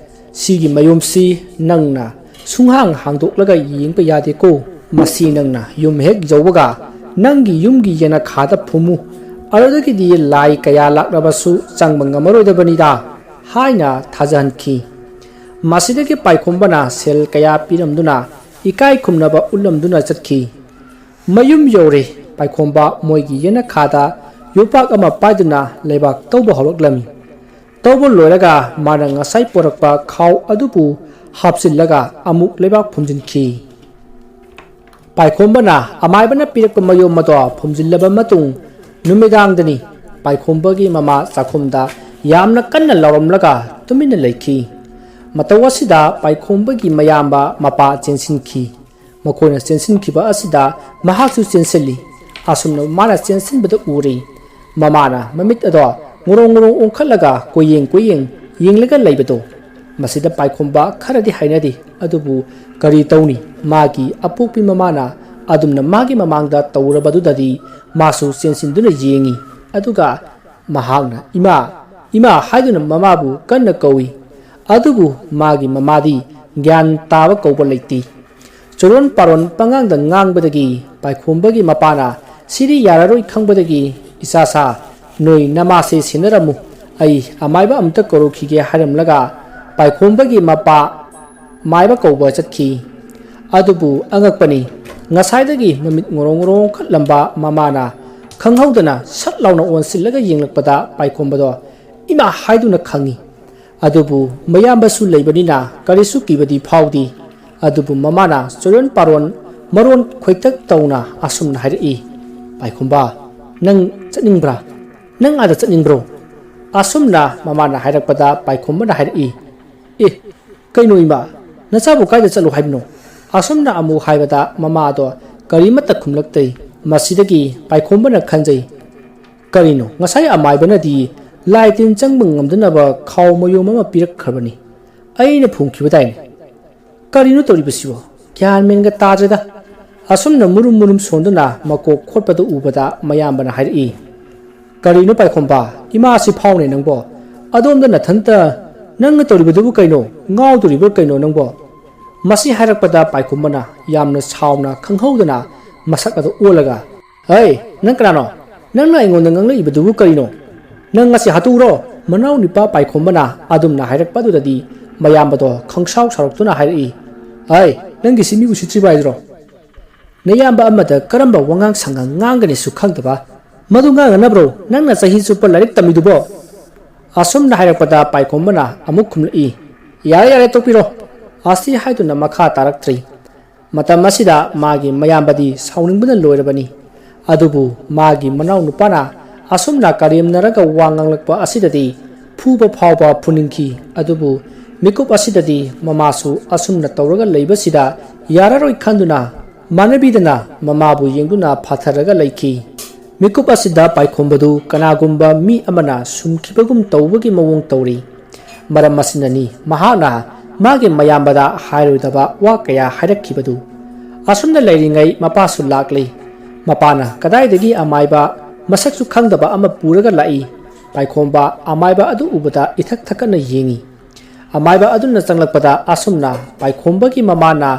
ꯁꯤꯒꯤ ꯃꯌꯨꯝꯁꯤ ꯅꯪꯅ ꯁꯨꯡꯍꯥꯡ ꯍꯥꯡꯗꯣꯛꯂꯒ ꯌꯦꯡꯕ ꯌꯥꯗꯦꯀꯣ ꯃꯁꯤ ꯅꯪꯅ ꯌꯨꯝ ꯍꯦꯛ ꯌꯧꯕꯒ ꯅꯪꯒꯤ ꯌꯨꯝꯒꯤ ꯌꯦꯅꯈꯥꯗ ꯐꯨꯝꯃꯨ ꯑꯗꯨꯗꯒꯤꯗꯤ ꯂꯥꯏ ꯀꯌꯥ ꯂꯥꯛꯂꯕꯁꯨ ꯆꯪꯕ ꯉꯝꯃꯔꯣꯏꯗꯕꯅꯤꯗ ꯍꯥꯏꯅ ꯊꯥꯖꯍꯟꯈꯤ ꯃꯁꯤꯗꯒꯤ ꯄꯥꯏꯈꯣꯝꯕꯅ ꯁꯦꯜ ꯀꯌా ꯄꯤꯔꯝꯗꯨꯅ ꯏꯀꯥꯏ ꯈꯨꯝꯅꯕ ꯎꯠꯂꯝꯗꯨꯅ ꯆꯠꯈꯤ ꯃꯌꯨꯝ ꯌꯧꯔꯦ ꯄꯥꯏꯈꯣꯝꯕ ꯃꯣꯏꯒꯤ ꯌꯦꯅꯈꯥꯗ ꯌꯣꯄꯥꯛ ꯑꯃ ꯄꯥꯏꯗꯨꯅ ꯂꯩꯕꯥꯛ ꯇꯧꯕ ꯍꯧꯔꯛꯂꯝꯃꯤ ꯇꯧꯕ ꯂꯣꯏꯔꯒ ꯃꯥꯅ ꯉꯁꯥꯏ ꯄꯣꯔꯛꯄ ꯈꯥꯎ ꯑꯗꯨꯕꯨ ꯍꯥꯞꯆꯤꯜꯂꯒ ꯑꯃꯨꯛ ꯂꯩꯕꯥꯛ ꯐꯨꯝꯖꯤꯟꯈꯤ ꯄꯥꯏꯈꯣꯝꯕꯅ ꯑꯃꯥꯏꯕꯅ ꯄꯤꯔꯛꯄ ꯃꯌꯨꯝ ꯑꯗꯣ ꯐꯨꯝꯖꯤꯜꯂꯕ ꯃꯇꯨꯡ ꯅꯨꯃꯤꯗꯥꯡꯗꯅꯤ ꯄꯥꯏꯈꯣꯝꯕꯒꯤ ꯃꯃꯥ ꯆꯥꯛꯈꯨꯝꯗ ꯌꯥꯝꯅ ꯀꯟꯅ ꯂꯥꯎꯔꯝꯂꯒ ꯇꯨꯃꯤꯟꯅ ꯂꯩꯈꯤ ꯃꯇꯧ ꯑꯁꯤꯗ ꯄꯥꯏꯈꯣꯝꯕꯒꯤ ꯃꯌꯥꯝꯕ ꯃꯄꯥ ꯆꯦꯟꯁꯤꯟꯈꯤ ꯃꯈꯣꯏꯅ ꯆꯦꯟꯁꯤꯟꯈꯤꯕ ꯑꯁꯤꯗ ꯃꯍꯥꯛꯁꯨ ꯆꯦꯟꯁꯤꯜꯂꯤ ꯑꯁꯨꯝꯅ ꯃꯥꯅ ꯆꯦꯟꯁꯤꯟꯕꯗ ꯎꯔꯤ ꯃꯃꯥꯅ ꯃꯃꯤꯠ ꯑꯗꯣ ꯉꯣꯔꯣꯡ ꯉꯣꯔꯣꯡ ꯑꯣꯟꯈꯠꯂꯒ ꯀꯣꯏꯌꯦꯡ ꯌꯦꯡꯂꯒ ꯂꯩꯕꯗꯣ ꯃꯁꯤꯗ ꯄꯥꯏꯈꯣꯝꯕ ꯈꯔꯗꯤ ꯍꯩꯅꯗꯦ ꯑꯗꯨꯕꯨ ꯀꯔꯤ ꯇꯧꯅꯤ ꯃꯥꯒꯤ ꯑꯄꯣꯛꯄꯤ ꯃꯃꯥꯅ ꯑꯗꯨꯝꯅ ꯃꯥꯒꯤ ꯃꯃꯥꯡꯗ ꯇꯧꯔꯕꯗꯨꯗꯗꯤ ꯃꯥꯁꯨ ꯆꯦꯟꯁꯤꯟꯗꯨꯅ ꯌꯦꯡꯉꯤ ꯑꯗꯨꯒ ꯃꯍꯥꯛꯅ ꯏꯃꯥ ꯍꯥꯏꯗꯨꯅ ꯃꯃꯥꯕꯨ ꯀꯟꯅ ꯀꯧꯏ ꯑꯗꯨꯕꯨ ꯃꯥꯒꯤ ꯃꯃꯥꯗꯤ ꯒ꯭ꯌꯥꯟ ꯇꯥꯕ ꯀꯧꯕ ꯂꯩꯇꯦ ꯆꯣꯔꯣꯟ ꯄꯥꯔꯣꯟ ꯄꯉꯥꯡꯗ ꯉꯥꯡꯕꯗꯒꯤ ꯄꯥꯏꯈꯣꯝꯕꯒꯤ ꯃꯄꯥꯅ ꯁꯤꯗꯤ ꯌꯥꯔꯔꯣꯏ ꯈꯪꯕꯗꯒꯤ ꯏꯆꯥꯁꯥ ꯅꯣꯏ ꯅꯃꯥꯁꯦ ꯁꯦꯟꯅꯔꯝꯃꯨ ꯑꯩ ꯑꯃꯥꯏꯕ ꯑꯝꯇ ꯀꯧꯔꯛꯈꯤꯒꯦ ꯍꯥꯏꯔꯝꯂꯒ ꯄꯥꯏꯈꯣꯝꯕꯒꯤ ꯃꯄꯥ ꯃꯥꯏꯕ ꯀꯧꯕ ꯆꯠꯈꯤ ꯑꯗꯨꯕꯨ ꯑꯉꯛꯄꯅꯤ ꯉꯁꯥꯏꯗꯒꯤ ꯃꯃꯤꯠ ꯉꯣꯔꯣꯡ ꯉꯣꯔꯣꯡ ꯈꯠꯂꯝꯕ ꯃꯃꯥꯅ ꯈꯪꯍꯧꯗꯅ ꯁꯠ ꯂꯥꯎꯅ ꯑꯣꯟꯁꯤꯜꯂꯒ ꯌꯦꯡꯂꯛꯄꯗ ꯄꯥꯏꯈꯣꯝꯕꯗꯣ ꯏꯃꯥ ꯍꯥꯏꯗꯨꯅ ꯈꯪꯉꯤ ꯑꯗꯨꯕꯨ ꯃꯌꯥꯝꯕꯁꯨ ꯂꯩꯕꯅꯤꯅ ꯀꯔꯤꯁꯨ ꯀꯤꯕꯗꯤ ꯐꯥꯎꯗꯦ ꯑꯗꯨꯕꯨ ꯃꯃꯥꯅ ꯆꯣꯔꯣꯟ ꯄꯥꯔꯣꯟ ꯃꯔꯣꯟ ꯈꯣꯏꯇꯛ ꯇꯧꯅ ꯑꯁꯨꯝꯅ ꯍꯥꯏꯔꯛꯏ ꯄꯥꯏꯈꯣꯝꯕ ꯅꯪ ꯆꯠꯅꯤꯡꯕ꯭ꯔꯥ ꯅꯪ ꯑꯥꯗ ꯆꯠꯅꯤꯡꯕ꯭ꯔꯣ ꯑꯁꯨꯝꯅ ꯃꯃꯥꯅ ꯍꯥꯏꯔꯛꯄꯗ ꯄꯥꯏꯈꯣꯝꯕꯅ ꯍꯥꯏꯔꯛꯏ ꯀꯩꯅꯣ ꯏꯃꯥ ꯅꯆꯥꯕꯨ ꯀꯥꯏꯗ ꯆꯠꯂꯨ ꯍꯥꯏꯕꯅꯣ ꯑꯁꯨꯝꯅ ꯑꯃꯨꯛ ꯍꯥꯏꯕꯗ ꯃꯃꯥꯗꯣ ꯀꯔꯤꯃꯠꯇ ꯈꯨꯝꯂꯛꯇꯦ ꯃꯁꯤꯗꯒꯤ ꯄꯥꯏꯈꯣꯝꯕꯅ ꯈꯟꯖꯩ ꯀꯔꯤꯅꯣ ꯉꯁꯥꯏ ꯑꯃꯥꯏꯕꯅꯗꯤ ꯂꯥꯏ ꯇꯤꯟ ꯆꯪꯕ ꯉꯝꯗꯅꯕ ꯈꯥꯎ ꯃꯌꯣꯝ ꯑꯃ ꯄꯤꯔꯛꯈ꯭ꯔꯕꯅꯤ ꯑꯩꯅ ꯐꯨꯝꯈꯤꯕꯗꯥꯏꯅꯦ ꯀꯔꯤꯅꯣ ꯇꯧꯔꯤꯕꯁꯤꯕꯣ ꯒ꯭ꯌꯥꯟ ꯃꯦꯟꯒ ꯇꯥꯗ꯭ꯔꯦꯗ ꯑꯁꯨꯝꯅ ꯃꯨꯔꯨꯝ ꯁꯣꯟꯗꯨꯅ ꯃꯀꯣꯛ ꯈꯣꯠꯄꯗ ꯎꯕꯗ ꯃꯌꯥꯝꯕꯅ ꯍꯥꯏꯔꯛꯏ ꯀꯔꯤꯅꯣ ꯄꯥꯏꯈꯣꯝꯕ ꯏꯃꯥꯁꯤ ꯐꯥꯎꯅꯦ ꯅꯪꯕꯣ ꯑꯗꯣꯝꯗ ꯅꯊꯟꯇ ꯅꯪꯅ ꯇꯧꯔꯤꯕꯗꯨꯕꯨ ꯀꯩꯅꯣ ꯉꯥꯎꯗꯣꯔꯤꯕ ꯀꯩꯅꯣ ꯅꯪꯕꯣ ꯃꯁꯤ ꯍꯥꯏꯔꯛꯄꯗ ꯄꯥꯏꯈꯣꯝꯕꯅ ꯌꯥꯝꯅ ꯁꯥꯎꯅ ꯈꯪꯍꯧꯗꯅ ꯃꯁꯛ ꯑꯗꯨ ꯑꯣꯜꯂꯒ ꯅꯪ ꯀꯅꯥꯅꯣ ꯅꯪꯅ ꯑꯩꯉꯣꯟꯗ ꯉꯥꯡꯂꯛꯏꯕꯗꯨꯕꯨ ꯀꯔꯤꯅꯣ ꯅꯪ ꯉꯁꯤ ꯍꯥꯠꯇꯣꯛꯎꯔꯣ ꯃꯅꯥꯎ ꯅꯤꯄꯥ ꯄꯥꯏꯈꯣꯝꯕꯅ ꯑꯗꯨꯝꯅ ꯍꯥꯏꯔꯛꯄꯗꯨꯗꯗꯤ ꯃꯌꯥꯝꯕꯗꯣ ꯈꯪꯁꯥꯎ ꯁꯥꯎꯔꯛꯇꯨꯅ ꯍꯥꯏꯔꯛꯏ ꯅꯪꯒꯤꯁꯤ ꯃꯤ ꯎꯁꯤꯠꯇ꯭ꯔꯤꯕ ꯍꯥꯏꯗ꯭ꯔꯣ ꯅꯌꯥꯝꯕ ꯑꯃꯗ ꯀꯔꯝꯕ ꯋꯥꯉꯥꯡ ꯁꯉꯥꯡ ꯉꯥꯡꯒꯅꯤꯁꯨ ꯈꯪꯗꯕ ꯃꯗꯨ ꯉꯥꯡꯅꯅꯕ꯭ꯔꯣ ꯅꯪꯅ ꯆꯍꯤ ꯆꯨꯞꯄ ꯂꯥꯏꯔꯤꯛ ꯇꯝꯃꯤꯗꯨꯕꯣ ꯑꯁꯨꯝꯅ ꯍꯥꯏꯔꯛꯄꯗ ꯄꯥꯏꯈꯣꯝꯕꯅ ꯑꯃꯨꯛ ꯈꯨꯝꯂꯛꯏ ꯌꯥꯔꯦ ꯇꯣꯛꯄꯤꯔꯣ ꯑꯁꯤ ꯍꯥꯏꯗꯨꯅ ꯃꯈꯥ ꯇꯥꯔꯛꯇ꯭ꯔꯤ ꯃꯇꯝ ꯑꯁꯤꯗ ꯃꯥꯒꯤ ꯃꯌꯥꯝꯕꯗꯤ ꯁꯥꯎꯅꯤꯡꯕꯅ ꯂꯣꯏꯔꯕꯅꯤ ꯑꯗꯨꯕꯨ ꯃꯥꯒꯤ ꯃꯅꯥꯎ ꯅꯨꯄꯥꯅ ꯑꯁꯨꯝꯅ ꯀꯔꯦꯝꯅꯔꯒ ꯋꯥ ꯉꯥꯡꯂꯛꯄ ꯑꯁꯤꯗꯗꯤ ꯐꯨꯕ ꯐꯥꯎꯕ ꯐꯨꯅꯤꯡꯈꯤ ꯑꯗꯨꯕꯨ ꯃꯤꯀꯨꯞ ꯑꯁꯤꯗꯗꯤ ꯃꯃꯥꯁꯨ ꯑꯁꯨꯝꯅ ꯇꯧꯔꯒ ꯂꯩꯕꯁꯤꯗ ꯌꯥꯔꯔꯣꯏ ꯈꯟꯗꯨꯅ ꯃꯥꯟꯅꯕꯤꯗꯅ ꯃꯃꯥꯕꯨ ꯌꯦꯡꯗꯨꯅ ꯐꯥꯊꯔꯒ ꯂꯩꯈꯤ ꯃꯤꯀꯨꯞ ꯑꯁꯤꯗ ꯄꯥꯏꯈꯣꯝꯕꯗꯨ ꯀꯅꯥꯒꯨꯝꯕ ꯃꯤ ꯑꯃꯅ ꯁꯨꯝꯈꯤꯕꯒꯨꯝ ꯇꯧꯕꯒꯤ ꯃꯑꯣꯡ ꯇꯧꯔꯤ ꯃꯔꯝ ꯑꯁꯤꯅꯅꯤ ꯃꯍꯥꯛꯅ ꯃꯥꯒꯤ ꯃꯌꯥꯝꯕꯗ ꯍꯥꯏꯔꯣꯏꯗꯕ ꯋꯥ ꯀꯌꯥ ꯍꯥꯏꯔꯛꯈꯤꯕꯗꯨ ꯑꯁꯨꯝꯅ ꯂꯩꯔꯤꯉꯩ ꯃꯄꯥꯁꯨ ꯂꯥꯛꯂꯤ ꯃꯄꯥꯅ ꯀꯗꯥꯏꯗꯒꯤ ꯑꯃꯥꯏꯕ ꯃꯁꯛꯁꯨ ꯈꯪꯗꯕ ꯑꯃ ꯄꯨꯔꯒ ꯂꯥꯛꯏ ꯄꯥꯏꯈꯣꯝꯕ ꯑꯃꯥꯏꯕ ꯑꯗꯨ ꯎꯕꯗ ꯏꯊꯛ ꯊꯛꯀꯠꯅ ꯌꯦꯡꯉꯤ ꯑꯃꯥꯏꯕ ꯑꯗꯨꯅ ꯆꯪꯂꯛꯄꯗ ꯑꯁꯨꯝꯅ ꯄꯥꯏꯈꯣꯝꯕꯒꯤ ꯃꯃꯥꯅ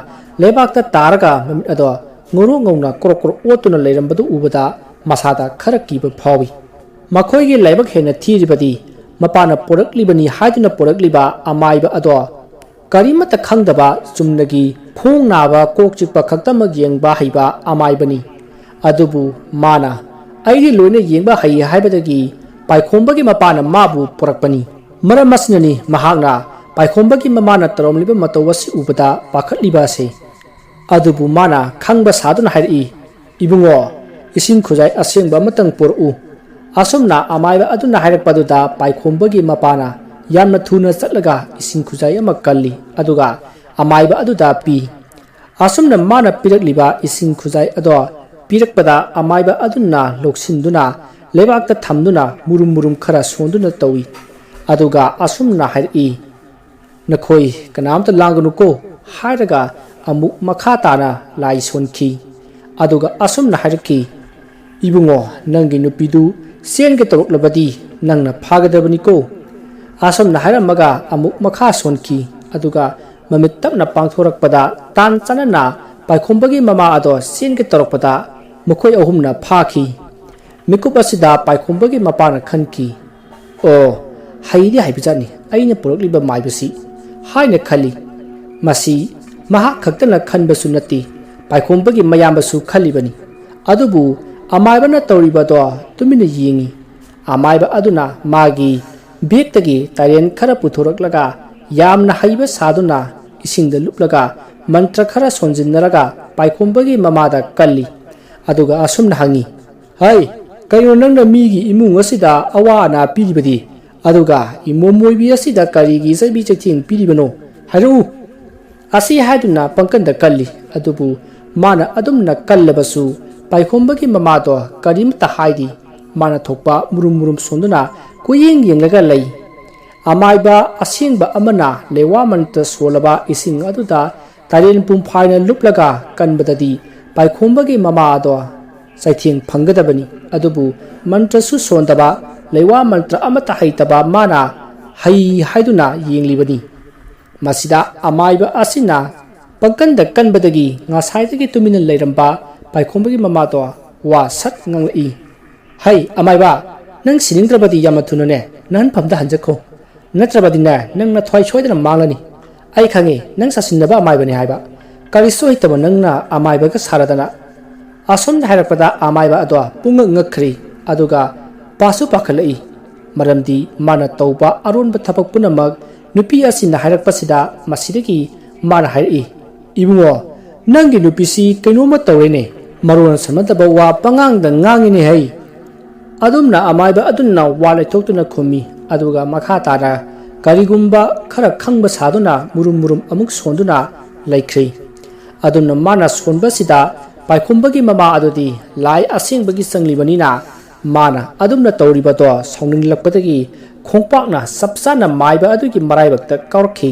ꯂꯩꯕꯥꯛꯇ ꯇꯥꯔꯒ ꯃꯃꯤꯠ ꯑꯗꯣ ꯉꯧꯔꯣꯛ ꯉꯧꯅ ꯀ꯭ꯔꯣꯛ ꯑꯣꯠꯇꯨꯅ ꯂꯩꯔꯝꯕꯗꯨ ꯎꯕꯗ ꯃꯁꯥꯗ ꯈꯔ ꯀꯤꯕ ꯐꯥꯎꯏ ꯃꯈꯣꯏꯒꯤ ꯂꯥꯏꯕꯛ ꯍꯦꯟꯅ ꯊꯤꯔꯤꯕꯗꯤ ꯃꯄꯥꯅ ꯄꯣꯔꯛꯂꯤꯕꯅꯤ ꯍꯥꯏꯗꯨꯅ ꯄꯣꯔꯛꯂꯤꯕ ꯑꯃꯥꯏꯕ ꯑꯗꯣ ꯀꯔꯤꯃꯠꯇ ꯈꯪꯗꯕ ꯆꯨꯝꯅꯒꯤ ꯈꯣꯡ ꯅꯥꯕ ꯀꯣꯛ ꯆꯤꯛꯄ ꯈꯛꯇꯃꯛ ꯌꯦꯡꯕ ꯍꯩꯕ ꯑꯃꯥꯏꯕꯅꯤ ꯑꯗꯨꯕꯨ ꯃꯥꯅ ꯑꯩꯗꯤ ꯂꯣꯏꯅ ꯌꯦꯡꯕ ꯍꯩ ꯍꯥꯏꯕꯗꯒꯤ ꯄꯥꯏꯈꯣꯝꯕꯒꯤ ꯃꯄꯥꯅ ꯃꯥꯕꯨ ꯄꯣꯔꯛꯄꯅꯤ ꯃꯔꯝ ꯑꯁꯤꯅꯅꯤ ꯃꯍꯥꯛꯅ ꯄꯥꯏꯈꯣꯝꯕꯒꯤ ꯃꯃꯥꯅ ꯇꯧꯔꯝꯂꯤꯕ ꯃꯇꯧ ꯑꯁꯤ ꯎꯕꯗ ꯄꯥꯈꯠꯂꯤꯕ ꯑꯁꯤ ꯑꯗꯨꯕꯨ ꯃꯥꯅ ꯈꯪꯕ ꯁꯥꯗꯨꯅ ꯍꯥꯏꯔꯛꯏ ꯏꯕꯨꯡꯉꯣ ꯏꯁꯤꯡ ꯈꯨꯖꯥꯏ ꯑꯁꯦꯡꯕ ꯑꯃꯇꯪ ꯄꯨꯔꯛꯎ ꯑꯁꯨꯝꯅ ꯑꯃꯥꯏꯕ ꯑꯗꯨꯅ ꯍꯥꯏꯔꯛꯄꯗꯨꯗ ꯄꯥꯏꯈꯣꯝꯕꯒꯤ ꯃꯄꯥꯅ ꯌꯥꯝꯅ ꯊꯨꯅ ꯆꯠꯂꯒ ꯏꯁꯤꯡ ꯈꯨꯖꯥꯏ ꯑꯃ ꯀꯜꯂꯤ ꯑꯗꯨꯒ ꯑꯃꯥꯏꯕ ꯑꯗꯨꯗ ꯄꯤ ꯑꯁꯨꯝꯅ ꯃꯥꯅ ꯄꯤꯔꯛꯂꯤꯕ ꯏꯁꯤꯡ ꯈꯨꯖꯥꯏ ꯑꯗꯣ ꯄꯤꯔꯛꯄꯗ ꯑꯃꯥꯏꯕ ꯑꯗꯨꯅ ꯂꯧꯁꯤꯟꯗꯨꯅ ꯂꯩꯕꯥꯛꯇ ꯊꯝꯗꯨꯅ ꯃꯨꯔꯨꯝ ꯈꯔ ꯁꯣꯟꯗꯨꯅ ꯇꯧꯏ ꯑꯗꯨꯒ ꯑꯁꯨꯝꯅ ꯍꯥꯏꯔꯛꯏ ꯅꯈꯣꯏ ꯀꯅꯥꯝꯇ ꯂꯥꯡꯒꯅꯨꯀꯣ ꯍꯥꯏꯔꯒ ꯑꯃꯨꯛ ꯃꯈꯥ ꯇꯥꯅ ꯂꯥꯏ ꯁꯣꯟꯈꯤ ꯑꯗꯨꯒ ꯑꯁꯨꯝꯅ ꯍꯥꯏꯔꯛꯈꯤ ꯏꯕꯨꯡꯉꯣ ꯅꯪꯒꯤ ꯅꯨꯄꯤꯗꯨ ꯆꯦꯟꯒꯦ ꯇꯧꯔꯛꯂꯕꯗꯤ ꯅꯪꯅ ꯐꯥꯒꯗꯕꯅꯤꯀꯣ ꯑꯁꯨꯝꯅ ꯍꯥꯏꯔꯝꯃꯒ ꯑꯃꯨꯛ ꯃꯈꯥ ꯁꯣꯟꯈꯤ ꯑꯗꯨꯒ ꯃꯃꯤꯠ ꯇꯞꯅ ꯄꯥꯡꯊꯣꯔꯛꯄꯗ ꯇꯥꯟ ꯆꯥꯅꯅ ꯄꯥꯏꯈꯣꯝꯕꯒꯤ ꯃꯃꯥ ꯑꯗꯣ ꯆꯦꯟꯒꯦ ꯇꯧꯔꯛꯄꯗ ꯃꯈꯣꯏ ꯑꯍꯨꯝꯅ ꯐꯥꯈꯤ ꯃꯤꯀꯨꯞ ꯑꯁꯤꯗ ꯄꯥꯏꯈꯣꯝꯕꯒꯤ ꯃꯄꯥꯅ ꯈꯟꯈꯤ ꯍꯩꯗꯤ ꯍꯩꯕꯖꯥꯠꯅꯤ ꯑꯩꯅ ꯄꯨꯔꯛꯂꯤꯕ ꯃꯥꯏꯕꯁꯤ ꯍꯥꯏꯅ ꯈꯜꯂꯤ ꯃꯁꯤ ꯃꯍꯥꯛ ꯈꯛꯇꯅ ꯈꯟꯕꯁꯨ ꯅꯠꯇꯦ ꯄꯥꯏꯈꯣꯝꯕꯒꯤ ꯃꯌꯥꯝꯕꯁꯨ ꯈꯜꯂꯤꯕꯅꯤ ꯑꯗꯨꯕु ꯑꯃꯥꯏꯕꯅ ꯇꯧꯔꯤꯕꯗꯣ ꯇꯨꯃꯤꯟꯅ ꯌꯦꯡꯉꯤ ꯑꯃꯥꯏꯕ ꯑꯗꯨꯅ ꯃꯥꯒꯤ ꯕꯦꯛꯇꯒꯤ ꯇꯥꯏꯔꯦꯟ ꯈꯔ ꯄꯨꯊꯣꯔꯛꯂꯒ ꯌꯥꯝꯅ ꯍꯩꯕ ꯁꯥꯗꯨꯅ ꯏꯁꯤꯡꯗ ꯂꯨꯞꯂꯒ ꯃꯟꯇ꯭ꯔ ꯈꯔ ꯁꯣꯟꯖꯤꯟꯅꯔꯒ ꯄꯥꯏꯈꯣꯝꯕꯒꯤ ꯃꯃꯥꯗ ꯀꯜꯂꯤ ꯑꯗꯨꯒ ꯑꯁꯨꯝꯅ ꯍꯪꯉꯤ ꯀꯩꯅꯣ ꯅꯪꯅ ꯃꯤꯒꯤ ꯏꯃꯨꯡ ꯑꯁꯤꯗ ꯑꯋꯥ ꯑꯅꯥ ꯄꯤꯔꯤꯕꯗꯤ ꯑꯗꯨꯒ ꯏꯃꯣꯝꯃꯣꯏꯕꯤ ꯑꯁꯤꯗ ꯀꯔꯤꯒꯤ ꯆꯩꯕꯤ ꯆꯩꯊꯦꯡ ꯄꯤꯔꯤꯕꯅꯣ ꯍꯥꯏꯔꯨ ꯑꯁꯤ ꯍꯥꯏꯗꯨꯅ ꯄꯪꯀꯟꯗ ꯀꯜꯂꯤ ꯑꯗꯨꯕꯨ ꯃꯥꯅ ꯑꯗꯨꯝꯅ ꯀꯜꯂꯕꯁꯨ ꯄꯥꯏꯈꯣꯝꯕꯒꯤ ꯃꯃꯥꯗꯣ ꯀꯔꯤꯝꯇ ꯍꯥꯏꯗꯤ ꯃꯥꯅ ꯊꯣꯛꯄ ꯃꯨꯔꯨꯝ ꯃꯨꯔꯨꯝ ꯁꯣꯟꯗꯨꯅ ꯀꯨꯌꯦꯡ ꯌꯦꯡꯂꯒ ꯂꯩ ꯑꯃꯥꯏꯕ ꯑꯁꯦꯡꯕ ꯑꯃꯅ ꯂꯩꯋꯥ ꯃꯟꯇ꯭ꯔ ꯁꯣꯜꯂꯕ ꯏꯁꯤꯡ ꯑꯗꯨꯗ ꯇꯥꯏꯔꯦꯟ ꯄꯨꯝꯐꯥꯏꯅ ꯂꯨꯞꯂꯒ ꯀꯟꯕꯗꯗꯤ ꯄꯥꯏꯈꯣꯝꯕꯒꯤ ꯃꯃꯥ ꯑꯗꯣ ꯆꯩꯊꯦꯡ ꯐꯪꯒꯗꯕꯅꯤ ꯑꯗꯨꯕꯨ ꯃꯟꯇ꯭ꯔꯁꯨ ꯁꯣꯟꯗꯕ ꯂꯩꯋꯥ ꯃꯟꯇ꯭ꯔ ꯑꯃꯠꯇ ꯍꯩꯇꯕ ꯃꯥꯅ ꯍꯩ ꯍꯥꯏꯗꯨꯅ ꯌꯦꯡꯂꯤꯕꯅꯤ ꯃꯁꯤꯗ ꯑꯃꯥꯏꯕ ꯑꯁꯤꯅ ꯄꯪꯀꯟꯗ ꯀꯟꯕꯗꯒꯤ ꯉꯁꯥꯏꯗꯒꯤ ꯇꯨꯃꯤꯟꯅ ꯂꯩꯔꯝꯕ ꯄꯥꯏꯈꯣꯝꯕꯒꯤ ꯃꯃꯥꯗꯣ ꯋꯥ ꯁꯠ ꯉꯥꯡꯂꯛꯏ ꯍꯩ ꯑꯃꯥꯏꯕ ꯅꯪ ꯁꯤꯅꯤꯡꯗ꯭ꯔꯕꯗꯤ ꯌꯥꯝꯅ ꯊꯨꯅꯅꯦ ꯅꯍꯟꯐꯝꯗ ꯍꯟꯖꯈꯣ ꯅꯠꯇ꯭ꯔꯕꯗꯤꯅꯦ ꯅꯪꯅ ꯊ꯭ꯋꯥꯏ ꯁꯣꯏꯗꯅ ꯃꯥꯡꯂꯅꯤ ꯑꯩ ꯈꯪꯉꯤ ꯅꯪ ꯁꯥꯁꯤꯟꯅꯕ ꯑꯃꯥꯏꯕꯅꯤ ꯍꯥꯏꯕ ꯀꯔꯤꯁꯨ ꯍꯩꯇꯕ ꯅꯪꯅ ꯑꯃꯥꯏꯕꯒ ꯁꯥꯔꯗꯅ ꯑꯁꯣꯝꯗ ꯍꯥꯏꯔꯛꯄꯗ ꯑꯃꯥꯏꯕ ꯑꯗꯣ ꯄꯨꯡꯉꯛ ꯉꯛꯈ꯭ꯔꯤ ꯑꯗꯨꯒ ꯄꯥꯁꯨ ꯄꯥꯈꯠꯂꯛꯏ ꯃꯔꯝꯗꯤ ꯃꯥꯅ ꯇꯧꯕ ꯑꯔꯣꯟꯕ ꯊꯕꯛ ꯄꯨꯝꯅꯃꯛ ꯅꯨꯄꯤ ꯑꯁꯤꯅ ꯍꯥꯏꯔꯛꯄꯁꯤꯗ ꯃꯁꯤꯗꯒꯤ ꯃꯥꯅ ꯍꯥꯏꯔꯛꯏ ꯏꯕꯨꯡꯉꯣ ꯅꯪꯒꯤ ꯅꯨꯄꯤꯁꯤ ꯀꯩꯅꯣꯝꯃ ꯇꯧꯔꯦꯅꯦ ꯃꯔꯣꯟ ꯁꯝꯅꯗꯕ ꯋꯥ ꯄꯉꯥꯡꯗ ꯉꯥꯡꯉꯤꯅꯦ ꯍꯩ ꯑꯗꯨꯝꯅ ꯑꯃꯥꯏꯕ ꯑꯗꯨꯅ ꯋꯥ ꯂꯩꯊꯣꯛꯇꯨꯅ ꯈꯨꯝꯃꯤ ꯑꯗꯨꯒ ꯃꯈꯥ ꯇꯥꯅ ꯀꯔꯤꯒꯨꯝꯕ ꯈꯔ ꯈꯪꯕ ꯁꯥꯗꯨꯅ ꯃꯨꯔꯨꯝ ꯃꯨꯔꯨꯝ ꯑꯃꯨꯛ ꯁꯣꯟꯗꯨꯅ ꯂꯩꯈ꯭ꯔꯤ ꯑꯗꯨꯅ ꯃꯥꯅ ꯁꯣꯟꯕꯁꯤꯗ ꯄꯥꯏꯈꯣꯝꯕꯒꯤ ꯃꯃꯥ ꯑꯗꯨꯗꯤ ꯂꯥꯏ ꯑꯁꯦꯡꯕꯒꯤ ꯆꯪꯂꯤꯕꯅꯤꯅ ꯃꯥꯅ ꯑꯗꯨꯝꯅ ꯇꯧꯔꯤꯕꯗꯣ ꯁꯥꯎꯅꯤꯡꯂꯛꯄꯗꯒꯤ ꯈꯣꯡꯄꯥꯛꯅ ꯆꯞ ꯆꯥꯅ ꯃꯥꯏꯕ ꯑꯗꯨꯒꯤ ꯃꯔꯥꯏꯕꯛꯇ ꯀꯥꯎꯔꯛꯈꯤ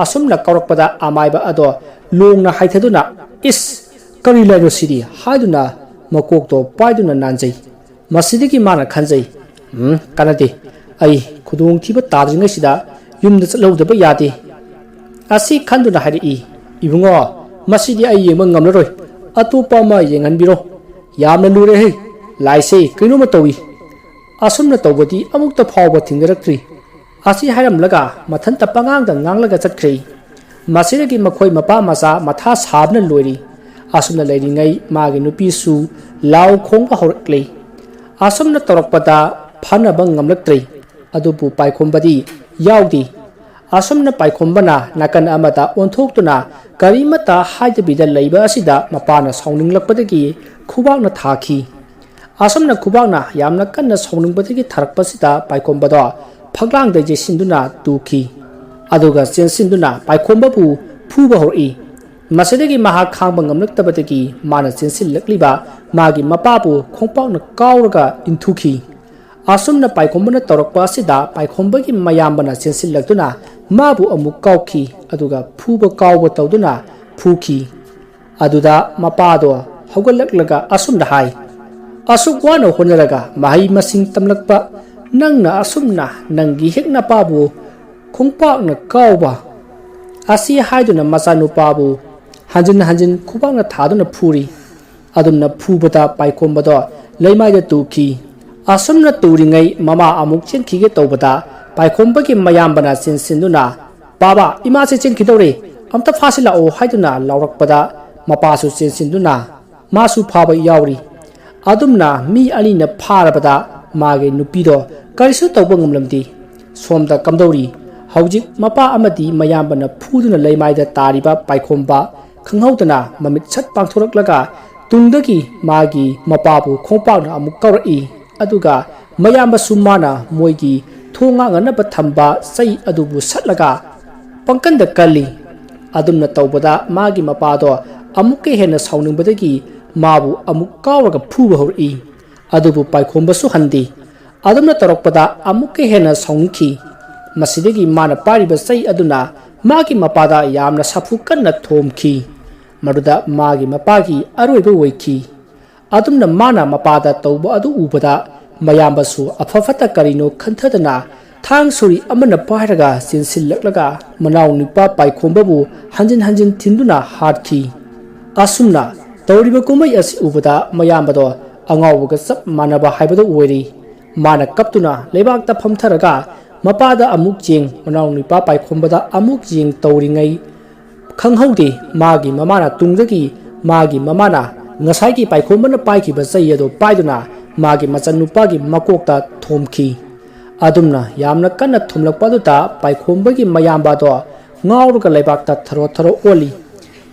ꯑꯁꯨꯝꯅ ꯀꯥꯎꯔꯛꯄꯗ ꯑꯃꯥꯏꯕ ꯑꯗꯣ ꯂꯣꯡꯅ ꯍꯥꯏꯊꯗꯨꯅ ꯏꯁ ꯀꯔꯤ ꯂꯩꯔꯣ ꯁꯤꯗꯤ ꯍꯥꯏꯗꯨꯅ ꯃꯀꯣꯛꯇꯣ ꯄꯥꯏꯗꯨꯅ ꯅꯥꯟꯖꯩ ꯃꯁꯤꯗꯒꯤ ꯃꯥꯅ ꯈꯟꯖꯩ ꯀꯥꯟꯅꯗꯦ ꯑꯩ ꯈꯨꯗꯣꯡꯊꯤꯕ ꯇꯥꯗ꯭ꯔꯤꯉꯩꯁꯤꯗ ꯌꯨꯝꯗ ꯆꯠꯍꯧꯗꯕ ꯌꯥꯗꯦ ꯑꯁꯤ ꯈꯟꯗꯨꯅ ꯍꯥꯏꯔꯛꯏ ꯏꯕꯨꯡꯉꯣ ꯃꯁꯤꯗꯤ ꯑꯩ ꯌꯦꯡꯕ ꯉꯝꯂꯔꯣꯏ ꯑꯇꯣꯞꯄ ꯑꯃ ꯌꯦꯡꯍꯟꯕꯤꯔꯣ ꯌꯥꯝꯅ ꯂꯨꯔꯦꯍꯦ ꯂꯥꯏꯁꯦ ꯀꯩꯅꯣꯝꯃ ꯇꯧꯏ ꯑꯁꯨꯝꯅ ꯇꯧꯕꯗꯤ ꯑꯃꯨꯛꯇ ꯐꯥꯎꯕ ꯊꯦꯡꯅꯔꯛꯇ꯭ꯔꯤ ꯑꯁꯤ ꯍꯥꯏꯔꯝꯂꯒ ꯃꯊꯟꯇ ꯄꯉꯥꯡꯗ ꯉꯥꯡꯂꯒ ꯆꯠꯈ꯭ꯔꯦ ꯃꯁꯤꯗꯒꯤ ꯃꯈꯣꯏ ꯃꯄꯥ ꯃꯆꯥ ꯃꯊꯥ ꯁꯥꯕꯅ ꯂꯣꯏꯔꯤ ꯑꯁꯨꯝꯅ ꯂꯩꯔꯤꯉꯩ ꯃꯥꯒꯤ ꯅꯨꯄꯤꯁꯨ ꯂꯥꯎ ꯈꯣꯡꯕ ꯍꯧꯔꯛꯂꯤ ꯑꯁꯨꯝꯅ ꯇꯧꯔꯛꯄꯗ ꯐꯅꯕ ꯉꯝꯂꯛꯇ꯭ꯔꯦ ꯑꯗꯨꯕꯨ ꯄꯥꯏꯈꯣꯝꯕꯗꯤ ꯌꯥꯎꯗꯦ ꯑꯁꯨꯝꯅ ꯄꯥꯏꯈꯣꯝꯕꯅ ꯅꯥꯀꯟ ꯑꯃꯗ ꯑꯣꯟꯊꯣꯛꯇꯨꯅ ꯀꯔꯤꯃꯠꯇ ꯍꯥꯏꯗꯕꯤꯗ ꯂꯩꯕ ꯑꯁꯤꯗ ꯃꯄꯥꯅ ꯁꯥꯎꯅꯤꯡꯂꯛꯄꯗꯒꯤ ꯈꯨꯕꯥꯛꯅ ꯊꯥꯈꯤ ꯑꯁꯨꯝꯅ ꯈꯨꯕꯥꯛꯅ ꯌꯥꯝꯅ ꯀꯟꯅ ꯁꯥꯎꯅꯤꯡꯕꯗꯒꯤ ꯊꯥꯔꯛꯄꯁꯤꯗ ꯄꯥꯏꯈꯣꯝꯕꯗꯣ ꯐꯛꯂꯥꯡꯗ ꯌꯩꯁꯤꯟꯗꯨꯅ ꯇꯨꯈꯤ ꯑꯗꯨꯒ ꯆꯦꯟꯁꯤꯟꯗꯨꯅ ꯄꯥꯏꯈꯣꯝꯕꯕꯨ ꯐꯨꯕ ꯍꯧꯔꯛꯏ ꯃꯁꯤꯗꯒꯤ ꯃꯍꯥꯛ ꯈꯥꯡꯕ ꯉꯝꯂꯛꯇꯕꯗꯒꯤ ꯃꯥꯅ ꯆꯦꯟꯁꯤꯜꯂꯛꯂꯤꯕ ꯃꯥꯒꯤ ꯃꯄꯥꯕꯨ ꯈꯣꯡꯄꯥꯛꯅ ꯀꯥꯎꯔꯒ ꯏꯟꯊꯨꯈꯤ ꯑꯁꯨꯝꯅ ꯄꯥꯏꯈꯣꯝꯕꯅ ꯇꯧꯔꯛꯄ ꯑꯁꯤꯗ ꯄꯥꯏꯈꯣꯝꯕꯒꯤ ꯃꯌꯥꯝꯕꯅ ꯆꯦꯟꯁꯤꯜꯂꯛꯇꯨꯅ ꯃꯥꯕꯨ ꯑꯃꯨꯛ ꯀꯥꯎꯈꯤ ꯑꯗꯨꯒ ꯐꯨꯕ ꯀꯥꯎꯕ ꯇꯧꯗꯨꯅ ꯐꯨꯈꯤ ꯑꯗꯨꯗ ꯃꯄꯥꯗꯣ ꯍꯧꯒꯠꯂꯛꯂꯒ ꯑꯁꯨꯝꯅ ꯍꯥꯏ ꯑꯁꯨꯛ ꯋꯥꯅ ꯍꯣꯠꯅꯔꯒ ꯃꯍꯩ ꯃꯁꯤꯡ ꯇꯝꯂꯛꯄ ꯅꯪꯅ ꯑꯁꯨꯝꯅ ꯅꯪꯒꯤ ꯍꯦꯛ ꯅꯄꯥꯕꯨ ꯈꯣꯡꯄꯥꯛꯅ ꯀꯥꯎꯕ ꯑꯁꯤ ꯍꯥꯏꯗꯨꯅ ꯃꯆꯥꯅꯨꯄꯥꯕꯨ ꯍꯟꯖꯤꯟ ꯍꯟꯖꯤꯟ ꯈꯨꯕꯥꯛꯅ ꯊꯥꯗꯨꯅ ꯐꯨꯔꯤ ꯑꯗꯨꯝꯅ ꯐꯨꯕꯗ ꯄꯥꯏꯈꯣꯝꯕꯗꯣ ꯂꯩꯃꯥꯏꯗ ꯇꯨꯈꯤ ꯑꯁꯨꯝꯅ ꯇꯨꯔꯤꯉꯩ ꯃꯃꯥ ꯑꯃꯨꯛ ꯆꯦꯟꯈꯤꯒꯦ ꯇꯧꯕꯗ ꯄꯥꯏꯈꯣꯝꯕꯒꯤ ꯃꯌꯥꯝꯕꯅ ꯆꯦꯟꯁꯤꯟꯗꯨꯅ ꯕꯥꯕꯥ ꯏꯃꯥꯁꯦ ꯆꯦꯟꯈꯤꯗꯧꯔꯦ ꯑꯝꯇ ꯐꯥꯁꯤꯜꯂꯛꯑꯣ ꯍꯥꯏꯗꯨꯅ ꯂꯥꯎꯔꯛꯄꯗ ꯃꯄꯥꯁꯨ ꯆꯦꯟꯁꯤꯟꯗꯨꯅ ꯃꯥꯁꯨ ꯐꯥꯕ ꯌꯥꯎꯔꯤ ꯑꯗꯨꯝꯅ ꯃꯤ ꯑꯅꯤꯅ ꯐꯥꯔꯕꯗ ꯃꯥꯒꯤ ꯅꯨꯄꯤꯗꯣ ꯀꯔꯤꯁꯨ ꯇꯧꯕ ꯉꯝꯂꯝꯗꯦ ꯁꯣꯝꯗ ꯀꯝꯗꯧꯔꯤ ꯍꯧꯖꯤꯛ ꯃꯄꯥ ꯑꯃꯗꯤ ꯃꯌꯥꯝꯕꯅ ꯐꯨꯗꯨꯅ ꯂꯩꯃꯥꯏꯗ ꯇꯥꯔꯤꯕ ꯄꯥꯏꯈꯣꯝꯕ ꯈꯪꯍꯧꯗꯅ ꯃꯃꯤꯠ ꯁꯠ ꯄꯥꯡꯊꯣꯔꯛꯂꯒ ꯇꯨꯡꯗꯒꯤ ꯃꯥꯒꯤ ꯃꯄꯥꯕꯨ ꯈꯣꯡꯄꯥꯛꯅ ꯑꯃꯨꯛ ꯀꯥꯎꯔꯛꯏ ꯑꯗꯨꯒ ꯃꯌꯥꯝꯕꯁꯨ ꯃꯥꯅ ꯃꯣꯏꯒꯤ ꯊꯣꯡ ꯉꯥꯡꯅꯅꯕ ꯊꯝꯕ ꯆꯩ ꯑꯗꯨꯕꯨ ꯁꯠꯂꯒ ꯄꯪꯀꯟꯗ ꯀꯜꯂꯤ ꯑꯗꯨꯝꯅ ꯇꯧꯕꯗ ꯃꯥꯒꯤ ꯃꯄꯥꯗꯣ ꯑꯃꯨꯛꯀ ꯍꯦꯟꯅ ꯁꯥꯎꯅꯤꯡꯕꯗꯒꯤ ꯃꯥꯕꯨ ꯑꯃꯨꯛ ꯀꯥꯎꯔꯒ ꯐꯨꯕ ꯍꯧꯔꯛꯏ ꯑꯗꯨꯕꯨ ꯄꯥꯏꯈꯣꯝꯕꯁꯨ ꯍꯟꯗꯦ ꯑꯗꯨꯝꯅ ꯇꯧꯔꯛꯄꯗ ꯑꯃꯨꯛꯀ ꯍꯦꯟꯅ ꯁꯥꯎꯅꯤꯡꯈꯤ ꯃꯁꯤꯗꯒꯤ ꯃꯥꯅ ꯄꯥꯏꯔꯤꯕ ꯆꯩ ꯑꯗꯨꯅ ꯃꯥꯒꯤ ꯃꯄꯥꯗ ꯌꯥꯝꯅ ꯁꯥꯐꯨ ꯀꯟꯅ ꯊꯣꯝꯈꯤ ꯃꯗꯨꯗ ꯃꯥꯒꯤ ꯃꯄꯥꯒꯤ ꯑꯔꯣꯏꯕ ꯑꯣꯏꯈꯤ ꯑꯗꯨꯝꯅ ꯃꯥꯅ ꯃꯄꯥꯗ ꯇꯧꯕ ꯑꯗꯨ ꯎꯕꯗ ꯃꯌꯥꯝꯕꯁꯨ ꯑꯐ-ꯐꯠꯇ ꯀꯔꯤꯅꯣ ꯈꯟꯊꯗꯅ ꯊꯥꯡ ꯁꯣꯔꯤ ꯑꯃꯅ ꯄꯥꯏꯔꯒ ꯆꯦꯟꯁꯤꯜꯂꯛꯂꯒ ꯃꯅꯥꯎ ꯅꯨꯄꯥ ꯄꯥꯏꯈꯣꯝꯕꯕꯨ ꯍꯟꯖꯤꯟ ꯍꯟꯖꯤꯟ ꯊꯤꯟꯗꯨꯅ ꯍꯥꯠꯈꯤ ꯑꯁꯨꯝꯅ ꯇꯧꯔꯤꯕ ꯀꯨꯝꯍꯩ ꯑꯁꯤ ꯎꯕꯗ ꯃꯌꯥꯝꯕꯗꯣ ꯑꯉꯥꯎꯕꯒ ꯆꯞ ꯃꯥꯟꯅꯕ ꯍꯥꯏꯕꯗꯨ ꯑꯣꯏꯔꯤ ꯃꯥꯅ ꯀꯞꯇꯨꯅ ꯂꯩꯕꯥꯛꯇ ꯐꯝꯊꯔꯒ ꯃꯄꯥꯗ ꯑꯃꯨꯛ ꯌꯦꯡ ꯃꯅꯥꯎ ꯅꯨꯄꯥ ꯄꯥꯏꯈꯣꯝꯕꯗ ꯑꯃꯨꯛ ꯌꯦꯡ ꯇꯧꯔꯤꯉꯩ ꯈꯪꯍꯧꯗꯦ ꯃꯥꯒꯤ ꯃꯃꯥꯅ ꯇꯨꯡꯗꯒꯤ ꯃꯥꯒꯤ ꯃꯃꯥꯅ ꯉꯁꯥꯏꯒꯤ ꯄꯥꯏꯈꯣꯝꯕꯅ ꯄꯥꯏꯈꯤꯕ ꯆꯩ ꯑꯗꯨ ꯄꯥꯏꯗꯨꯅ ꯃꯥꯒꯤ ꯃꯆꯟꯅꯨꯄꯥꯒꯤ ꯃꯀꯣꯛꯇ ꯊꯣꯝꯈꯤ ꯑꯗꯨꯝꯅ ꯌꯥꯝꯅ ꯀꯟꯅ ꯊꯣꯝꯂꯛꯄ ꯑꯗꯨꯗ ꯄꯥꯏꯈꯣꯝꯕꯒꯤ ꯃꯌꯥꯝꯕꯗꯣ ꯉꯥꯎꯔꯒ ꯂꯩꯕꯥꯛꯇ ꯊꯔꯣ ꯊꯔꯣ ꯑꯣꯜꯂꯤ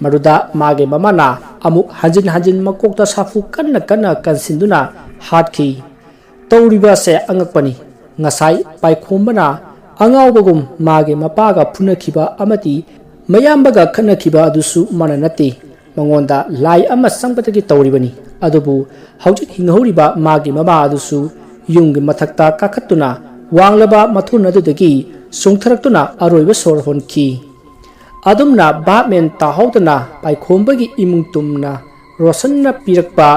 ꯃꯗꯨꯗ ꯃꯥꯒꯤ ꯃꯃꯥꯅ ꯑꯃꯨꯛ ꯍꯟꯖꯤꯟ ꯍꯟꯖꯤꯟ ꯃꯀꯣꯛꯇ ꯁꯥꯐꯨ ꯀꯟꯅ ꯀꯟꯅ ꯀꯟꯁꯤꯟꯗꯨꯅ ꯍꯥꯠꯈꯤ ꯇꯧꯔꯤꯕ ꯑꯁꯦ ꯑꯉꯛꯄꯅꯤ ꯉꯁꯥꯏ ꯄꯥꯏꯈꯣꯝꯕꯅ ꯑꯉꯥꯎꯕꯒꯨꯝ ꯃꯥꯒꯤ ꯃꯄꯥꯒ ꯐꯨꯅꯈꯤꯕ ꯑꯃꯗꯤ ꯃꯌꯥꯝꯕꯒ ꯈꯠꯅꯈꯤꯕ ꯑꯗꯨꯁꯨ ꯃꯥꯅ ꯅꯠꯇꯦ ꯃꯉꯣꯟꯗ ꯂꯥꯏ ꯑꯃ ꯆꯪꯕꯗꯒꯤ ꯇꯧꯔꯤꯕꯅꯤ ꯑꯗꯨꯕꯨ ꯍꯧꯖꯤꯛ ꯍꯤꯡꯍꯧꯔꯤꯕ ꯃꯥꯒꯤ ꯃꯃꯥ ꯑꯗꯨꯁꯨ ꯌꯨꯝꯒꯤ ꯃꯊꯛꯇ ꯀꯥꯈꯠꯇꯨꯅ ꯋꯥꯡꯂꯕ ꯃꯊꯣꯟ ꯑꯗꯨꯗꯒꯤ ꯆꯣꯡꯊꯔꯛꯇꯨꯅ ꯑꯔꯣꯏꯕ ꯁꯣꯔ ꯍꯣꯟꯈꯤ ꯑꯗꯨꯝꯅ ꯚꯥꯞꯃꯦꯟ ꯇꯥꯍꯧꯗꯅ ꯄꯥꯏꯈꯣꯝꯕꯒꯤ ꯏꯃꯨꯡ ꯇꯨꯝꯅ ꯔꯣꯁꯟꯅ ꯄꯤꯔꯛꯄ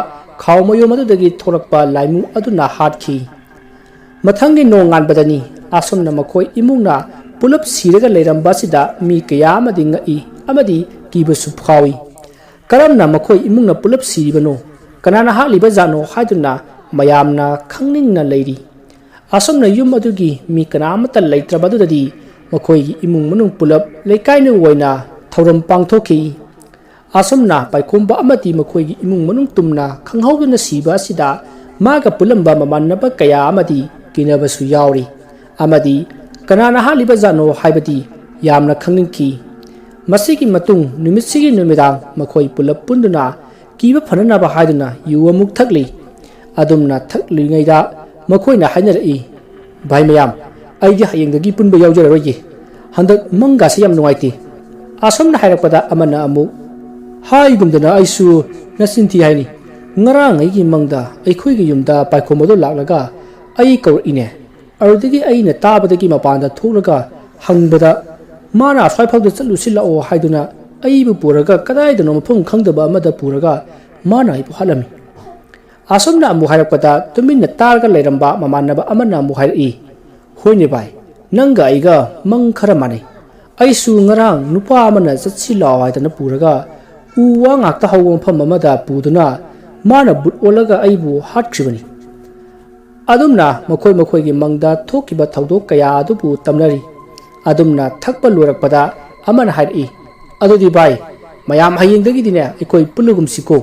ꯈꯥꯎꯃꯌꯨꯝ ꯑꯗꯨꯗꯒꯤ ꯊꯣꯔꯛꯄ ꯂꯥꯏꯃꯨ ꯑꯗꯨꯅ ꯍꯥꯠꯈꯤ ꯃꯊꯪꯒꯤ ꯅꯣꯡ ꯉꯥꯟꯕꯗꯅꯤ ꯑꯁꯨꯝꯅ ꯃꯈꯣꯏ ꯏꯃꯨꯡꯅ ꯄꯨꯂꯞ ꯁꯤꯔꯒ ꯂꯩꯔꯝꯕ ꯑꯁꯤꯗ ꯃꯤ ꯀꯌꯥ ꯑꯃꯗꯤ ꯉꯛꯏ ꯑꯃꯗꯤ ꯀꯤꯕꯁꯨ ꯐꯥꯎꯏ ꯀꯔꯝꯅ ꯃꯈꯣꯏ ꯏꯃꯨꯡꯅ ꯄꯨꯂꯞ ꯁꯤꯔꯤꯕꯅꯣ ꯀꯅꯥꯅ ꯍꯥꯠꯂꯤꯕ ꯖꯥꯠꯅꯣ ꯍꯥꯏꯗꯨꯅ ꯃꯌꯥꯝꯅ ꯈꯪꯅꯤꯡꯅ ꯂꯩꯔꯤ ꯑꯁꯨꯝꯅ ꯌꯨꯝ ꯑꯗꯨꯒꯤ ꯃꯤ ꯀꯅꯥꯃꯠꯇ ꯂꯩꯇ꯭ꯔꯕꯗꯨꯗꯗꯤ ꯃꯈꯣꯏꯒꯤ ꯏꯃꯨꯡ ꯃꯅꯨꯡ ꯄꯨꯂꯞ ꯂꯩꯀꯥꯏꯅ ꯑꯣꯏꯅ ꯊꯧꯔꯝ ꯄꯥꯡꯊꯣꯛꯈꯤ ꯑꯁꯨꯝꯅ ꯄꯥꯏꯈꯣꯝꯕ ꯑꯃꯗꯤ ꯃꯈꯣꯏꯒꯤ ꯏꯃꯨꯡ ꯃꯅꯨꯡ ꯇꯨꯝꯅ ꯈꯪꯍꯧꯗꯅ ꯁꯤꯕ ꯑꯁꯤꯗ ꯃꯥꯒ ꯄꯨꯜꯂꯝꯕ ꯃꯃꯥꯟꯅꯕ ꯀꯌꯥ ꯑꯃꯗꯤ ꯀꯤꯅꯕꯁꯨ ꯌꯥꯎꯔꯤ ꯑꯃꯗꯤ ꯀꯅꯥꯅ ꯍꯥꯠꯂꯤꯕ ꯖꯥꯠꯅꯣ ꯍꯥꯏꯕꯗꯤ ꯌꯥꯝꯅ ꯈꯪꯅꯤꯡꯈꯤ ꯃꯁꯤꯒꯤ ꯃꯇꯨꯡ ꯅꯨꯃꯤꯠꯁꯤꯒꯤ ꯅꯨꯃꯤꯗꯥꯡ ꯃꯈꯣꯏ ꯄꯨꯂꯞ ꯄꯨꯟꯗꯨꯅ ꯀꯤꯕ ꯐꯅꯅꯕ ꯍꯥꯏꯗꯨꯅ ꯌꯨ ꯑꯃꯨꯛ ꯊꯛꯂꯤ ꯑꯗꯨꯝꯅ ꯊꯛꯂꯤꯉꯩꯗ ꯃꯈꯣꯏꯅ ꯍꯥꯏꯅꯔꯛꯏ ꯚꯥꯏ ꯃꯌꯥꯝ ꯑꯩꯗꯤ ꯍꯌꯦꯡꯗꯒꯤ ꯄꯨꯟꯕ ꯌꯥꯎꯖꯔꯔꯣꯏꯒꯦ ꯍꯟꯗꯛ ꯃꯪꯒꯥꯁꯤ ꯌꯥꯝ ꯅꯨꯡꯉꯥꯏꯇꯦ ꯑꯁꯨꯝꯅ ꯍꯥꯏꯔꯛꯄꯗ ꯑꯃꯅ ꯑꯃꯨꯛ ꯍꯥꯏꯒꯨꯝꯗꯅ ꯑꯩꯁꯨ ꯅꯆꯤꯟꯊꯤ ꯍꯥꯏꯅꯤ ꯉꯔꯥꯡ ꯑꯩꯒꯤ ꯃꯪꯗ ꯑꯩꯈꯣꯏꯒꯤ ꯌꯨꯝꯗ ꯄꯥꯏꯈꯣꯝꯕꯗꯣ ꯂꯥꯛꯂꯒ ꯑꯩ ꯀꯧꯔꯛꯏꯅꯦ ꯑꯗꯨꯗꯒꯤ ꯑꯩꯅ ꯇꯥꯕꯗꯒꯤ ꯃꯄꯥꯟꯗ ꯊꯣꯛꯂꯒ ꯍꯪꯕꯗ ꯃꯥꯅ ꯑꯁ꯭ꯋꯥꯏꯐꯥꯎꯗ ꯆꯠꯂꯨꯁꯤ ꯂꯥꯛꯑꯣ ꯍꯥꯏꯗꯨꯅ ꯑꯩꯕꯨ ꯄꯨꯔꯒ ꯀꯗꯥꯏꯗꯅꯣ ꯃꯐꯝ ꯈꯪꯗꯕ ꯑꯃꯗ ꯄꯨꯔꯒ ꯃꯥꯅ ꯑꯩꯕꯨ ꯍꯥꯠꯂꯝꯃꯤ ꯑꯁꯨꯝꯅ ꯑꯃꯨꯛ ꯍꯥꯏꯔꯛꯄꯗ ꯇꯨꯃꯤꯟꯅ ꯇꯥꯔꯒ ꯂꯩꯔꯝꯕ ꯃꯃꯥꯟꯅꯕ ꯑꯃꯅ ꯑꯃꯨꯛ ꯍꯥꯏꯔꯛꯏ ꯍꯣꯏꯅꯦ ꯚꯥꯏ ꯅꯪꯒ ꯑꯩꯒ ꯃꯪ ꯈꯔ ꯃꯥꯟꯅꯩ ꯑꯩꯁꯨ ꯉꯔꯥꯡ ꯅꯨꯄꯥ ꯑꯃꯅ ꯆꯠꯁꯤ ꯂꯥꯛꯑꯣ ꯍꯥꯏꯗꯅ ꯄꯨꯔꯒ ꯎ ꯋꯥ ꯉꯥꯛꯇ ꯍꯧꯕ ꯃꯐꯝ ꯑꯃꯗ ꯄꯨꯗꯨꯅ ꯃꯥꯅ ꯕꯨꯠ ꯑꯣꯜꯂꯒ ꯑꯩꯕꯨ ꯍꯥꯠꯈꯤꯕꯅꯤ ꯑꯗꯨꯝꯅ ꯃꯈꯣꯏꯒꯤ ꯃꯪꯗ ꯊꯣꯛꯈꯤꯕ ꯊꯧꯗꯣꯛ ꯀꯌꯥ ꯑꯗꯨꯕꯨ ꯇꯝꯅꯔꯤ ꯑꯗꯨꯝꯅ ꯊꯛꯄ ꯂꯣꯏꯔꯛꯄꯗ ꯑꯃꯅ ꯍꯥꯏꯔꯛꯏ ꯑꯗꯨꯗꯤ ꯚꯥꯏ ꯃꯌꯥꯝ ꯍꯌꯦꯡꯗꯒꯤꯗꯤꯅꯦ ꯑꯩꯈꯣꯏ ꯄꯨꯜꯂꯒꯨꯝꯁꯤꯀꯣ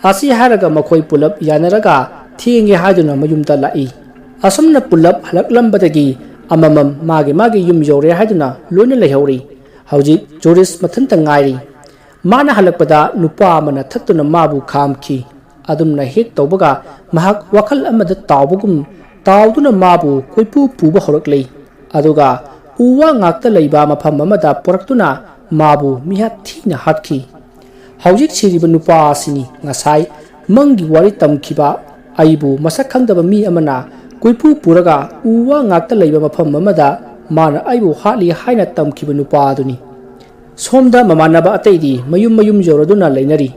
ꯑꯁꯤ ꯍꯥꯏꯔꯒ ꯃꯈꯣꯏ ꯄꯨꯂꯞ ꯌꯥꯅꯔꯒ ꯊꯦꯡꯒꯦ ꯍꯥꯏꯗꯨꯅ ꯃꯌꯨꯝꯗ ꯂꯥꯛꯏ ꯑꯁꯨꯝꯅ ꯄꯨꯂꯞ ꯍꯜꯂꯛꯂꯝꯕꯗꯒꯤ ꯑꯃꯃꯝ ꯃꯥꯒꯤ ꯌꯨꯝ ꯌꯧꯔꯦ ꯍꯥꯏꯗꯨꯅ ꯂꯣꯏꯅ ꯂꯩꯍꯧꯔꯤ ꯍꯧꯖꯤꯛ ꯖꯣꯔꯤꯁ ꯃꯊꯟꯇ ꯉꯥꯏꯔꯤ ꯃꯥꯅ ꯍꯜꯂꯛꯄꯗ ꯅꯨꯄꯥ ꯑꯃꯅ ꯊꯠꯇꯨꯅ ꯃꯥꯕꯨ ꯈꯥꯝꯈꯤ ꯑꯗꯨꯝꯅ ꯍꯦꯛ ꯇꯧꯕꯒ ꯃꯍꯥꯛ ꯋꯥꯈꯜ ꯑꯃꯗ ꯇꯥꯎꯕꯒꯨꯝ ꯇꯥꯎꯗꯨꯅ ꯃꯥꯕꯨ ꯀꯣꯏꯄꯨ ꯄꯨꯕ ꯍꯧꯔꯛꯂꯤ ꯑꯗꯨꯒ ꯎ ꯋꯥ ꯉꯥꯛꯇ ꯂꯩꯕ ꯃꯐꯝ ꯑꯃꯗ ꯄꯨꯔꯛꯇꯨꯅ ꯃꯥꯕꯨ ꯃꯤꯍꯥꯠ ꯊꯤꯅ ꯍꯥꯠꯈꯤ ꯍꯧꯖꯤꯛ ꯁꯤꯔꯤꯕ ꯅꯨꯄꯥ ꯑꯁꯤꯅꯤ ꯉꯁꯥꯏ ꯃꯪꯒꯤ ꯋꯥꯔꯤ ꯇꯝꯈꯤꯕ ꯑꯩꯕु मसक खंगदबा मी अमना कुइपु पुरगा उवा ngakta leiba mafam amada mana aibu hatli haina tamkiba nupa aduni somda mamanaba ataidi mayum joroduna leinari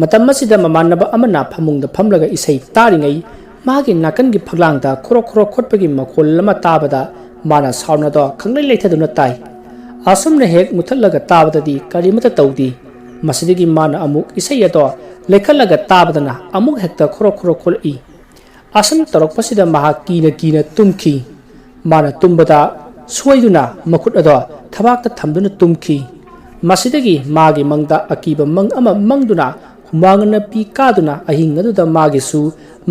matam masida mamanaba amana phamungda phamlaga isai taringai magi nakan gi phaglangda khoro khotpagi makhol lama tabada mana sauna do khanglai leithaduna tai asumna hek muthallaga tabadadi karimata tawdi masidigi mana amuk isai ado lekhallaga tabadana amuk hekta khoro kholi asam tarokpasida maha kina tumki mana tumbada soiduna makut ado thabakta thamduna tumki masidagi magi mangda akiba mang ama mangduna humangna pi kaduna ahing aduda magi su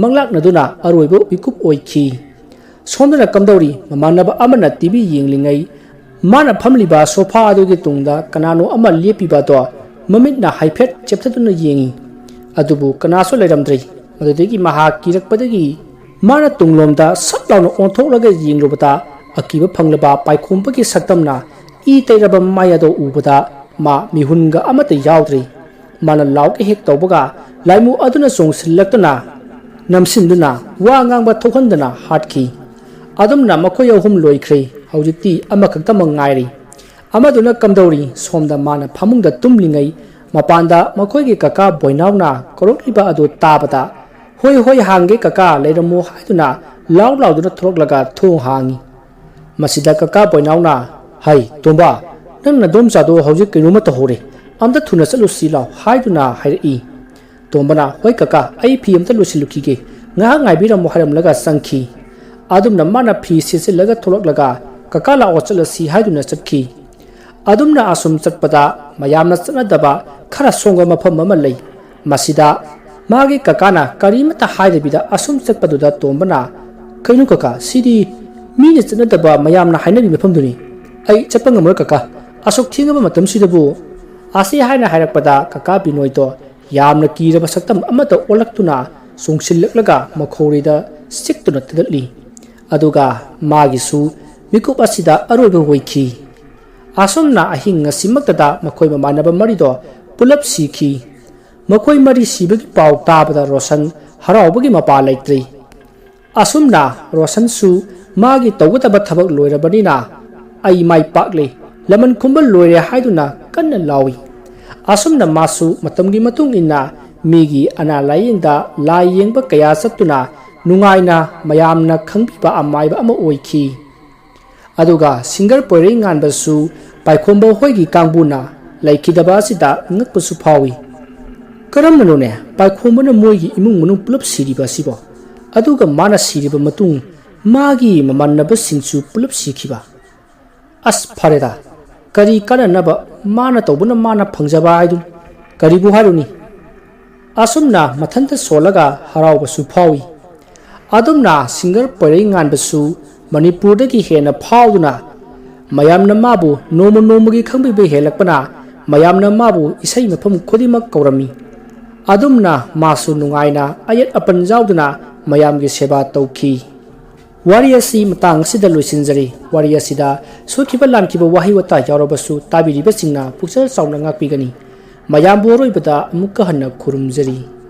manglaknaduna aroibo ikup oikhi somdana kamdauri mamanaba amana tv yenglingai mana phamliba sofa adugi tungda kanano ama lepiba do mamitna haifet chepthaduna yengi adubu kanaso leiramdrei madudagi maha kirakpadagi mana tunglomda satlawna onthoklaga yenglobata akiba phanglaba paikhompagi saktamna I tairaba mayado ubada ma mihunga amata yaudri mana lauke hek tawbaga laimu aduna songsillaktuna namsinduna wa ngangba thokhandana hatki adumna makoy ahum loikhre hawjiti amakakta mangairi amaduna kamdauri somda mana phamungda tumlingai mapanda makoygi kaka boinauna korokliba adu tabada hoi hange kaka leiramu haiduna lauduna throklaga thong hangi masida kaka boinauna hai tomba nangna domchado hawjik kinuma tahore amda thuna chalusi law haiduna hairi tombana hoi kaka ai phi amta lusilukhige nga ngaibiramu haramlaga sangki adumna mana phi sisilaga tholoklaga kaka la ochalasi haiduna chakki adumna asum chatpada mayamna chanadaba khara songa mafam ama lei masida magi kakana karimata haidabida asum chatpaduda tombana kainu kaka sidi mine chanadaba mayamna hainabi mafamduni ai chapangam kaka asok thingaba matam sidabu asi haina hairakpada kaka binoido yamna kiraba saktam amata olaktuna songsillaklaga makhorida siktuna tadali aduga magi su ꯃꯤꯀꯨꯞ ꯑꯁꯤꯗ ꯑꯔꯣꯏꯕ ꯑꯣꯏꯈꯤ꯫ ꯑꯁꯨꯝꯅ ꯑꯍꯤꯡ ꯉꯁꯤꯃꯛꯇꯗ ꯃꯈꯣꯏ ꯃꯃꯥꯟꯅꯕ ꯃꯔꯤꯗꯣ ꯄꯨꯂꯞ ꯁꯤꯈꯤ꯫ ꯃꯈꯣꯏ ꯃꯔꯤ ꯁꯤꯕꯒꯤ ꯄꯥꯎ ꯇꯥꯕꯗ ꯔꯣꯁꯟ ꯍꯔꯥꯎꯕꯒꯤ ꯃꯄꯥ ꯂꯩꯇ꯭ꯔꯤ꯫ ꯑꯁꯨꯝꯅ ꯔꯣꯁꯟꯁꯨ ꯃꯥꯒꯤ ꯇꯧꯒꯗꯕ ꯊꯕꯛ ꯂꯣꯏꯔꯕꯅꯤꯅ ꯑꯩ ꯃꯥꯏ ꯄꯥꯛꯂꯦ, ꯂꯃꯟ ꯈꯨꯝꯕ ꯂꯣꯏꯔꯦ ꯍꯥꯏꯗꯨꯅ ꯀꯟꯅ ꯂꯥꯎꯏ꯫ ꯑꯁꯨꯝꯅ ꯃꯥꯁꯨ ꯃꯇꯝꯒꯤ ꯃꯇꯨꯡ ꯏꯟꯅ ꯃꯤꯒꯤ ꯑꯅꯥ ꯂꯥꯏꯌꯦꯡꯗ ꯂꯥꯏ ꯌꯦꯡꯕ ꯀꯌꯥ ꯆꯠꯇꯨꯅ ꯅꯨꯡꯉꯥꯏꯅ ꯃꯌꯥꯝꯅ ꯈꯪꯕꯤꯕ ꯑꯃꯥꯏꯕ ꯑꯃ ꯑꯣꯏꯈꯤ꯫ ꯑꯗꯨꯒ ꯁꯤꯡꯒꯔ ꯄꯣꯏꯔꯩꯉꯥꯟꯕꯁꯨ ꯄꯥꯏꯈꯣꯝꯕ ꯍꯣꯏꯒꯤ ꯀꯥꯡꯕꯨꯅ ꯂꯩꯈꯤꯗꯕ ꯑꯁꯤꯗ ꯉꯛꯄꯁꯨ ꯐꯥꯎꯏ꯫ ꯀꯔꯝꯕꯅꯣꯅꯦ ꯄꯥꯏꯈꯣꯝꯕꯅ ꯃꯣꯏꯒꯤ ꯏꯃꯨꯡ ꯃꯅꯨꯡ ꯄꯨꯂꯞ ꯁꯤꯔꯤꯕ ꯑꯁꯤꯕꯣ? ꯑꯗꯨꯒ ꯃꯥꯅ ꯁꯤꯔꯤꯕ ꯃꯇꯨꯡ ꯃꯥꯒꯤ ꯃꯃꯥꯟꯅꯕꯁꯤꯡꯁꯨ ꯄꯨꯂꯞ ꯁꯤꯈꯤꯕ? ꯑꯁ ꯐꯔꯦꯗ, ꯀꯔꯤ ꯀꯥꯟꯅꯅꯕ, ꯃꯥꯅ ꯇꯧꯕꯅ ꯃꯥꯅ ꯐꯪꯖꯕ ꯍꯥꯏꯗꯨꯅꯤ, ꯀꯔꯤꯕꯨ ꯍꯥꯏꯔꯨꯅꯤ꯫ ꯑꯁꯨꯝꯅ ꯃꯊꯟꯇ ꯁꯣꯜꯂꯒ ꯍꯔꯥꯎꯕꯁꯨ ꯐꯥꯎꯏ꯫ ꯑꯗꯨꯝꯅ ꯁꯤꯡꯒꯔ ꯄꯣꯏꯔꯩꯉꯥꯟꯕꯁꯨ ꯃꯅꯤꯄꯨꯔꯗꯒꯤ ꯍꯦꯟꯅ ꯐꯥꯎꯗꯨꯅ ꯃꯌꯥꯝꯅ ꯃꯥꯕꯨ ꯅꯣꯡꯃ ꯅꯣꯡꯃꯒꯤ ꯈꯪꯕꯤꯕ ꯍꯦꯜꯂꯛꯄꯅ ꯃꯌꯥꯝꯅ ꯃꯥꯕꯨ ꯏꯁꯩ ꯃꯐꯝ ꯈꯨꯗꯤꯡꯃꯛ ꯀꯧꯔꯝꯃꯤ꯫ ꯑꯗꯨꯝꯅ ꯃꯥꯁꯨ ꯅꯨꯡꯉꯥꯏꯅ ꯑꯌꯦꯠ ꯑꯄꯟ ꯌꯥꯎꯗꯨꯅ ꯃꯌꯥꯝꯒꯤ ꯁꯦꯕꯥ ꯇꯧꯈꯤ꯫ ꯋꯥꯔꯤ ꯑꯁꯤ ꯃꯇꯥꯡ ꯑꯁꯤꯗ ꯂꯣꯏꯁꯤꯟꯖꯔꯤ꯫ ꯋꯥꯔꯤ ꯑꯁꯤꯗ ꯁꯣꯏꯈꯤꯕ ꯂꯥꯟꯈꯤꯕ ꯋꯥꯍꯩ ꯋꯥꯇꯥ ꯌꯥꯎꯔꯕꯁꯨ ꯇꯥꯕꯤꯔꯤꯕꯁꯤꯡꯅ ꯄꯨꯛꯆꯦꯜ ꯆꯥꯎꯅ ꯉꯥꯛꯄꯤꯒꯅꯤ꯫ ꯃꯌꯥꯝꯕꯨ ꯑꯔꯣꯏꯕꯗ ꯑꯃꯨꯛꯀ ꯍꯟꯅ ꯈꯨꯔꯨꯝꯖꯔꯤ꯫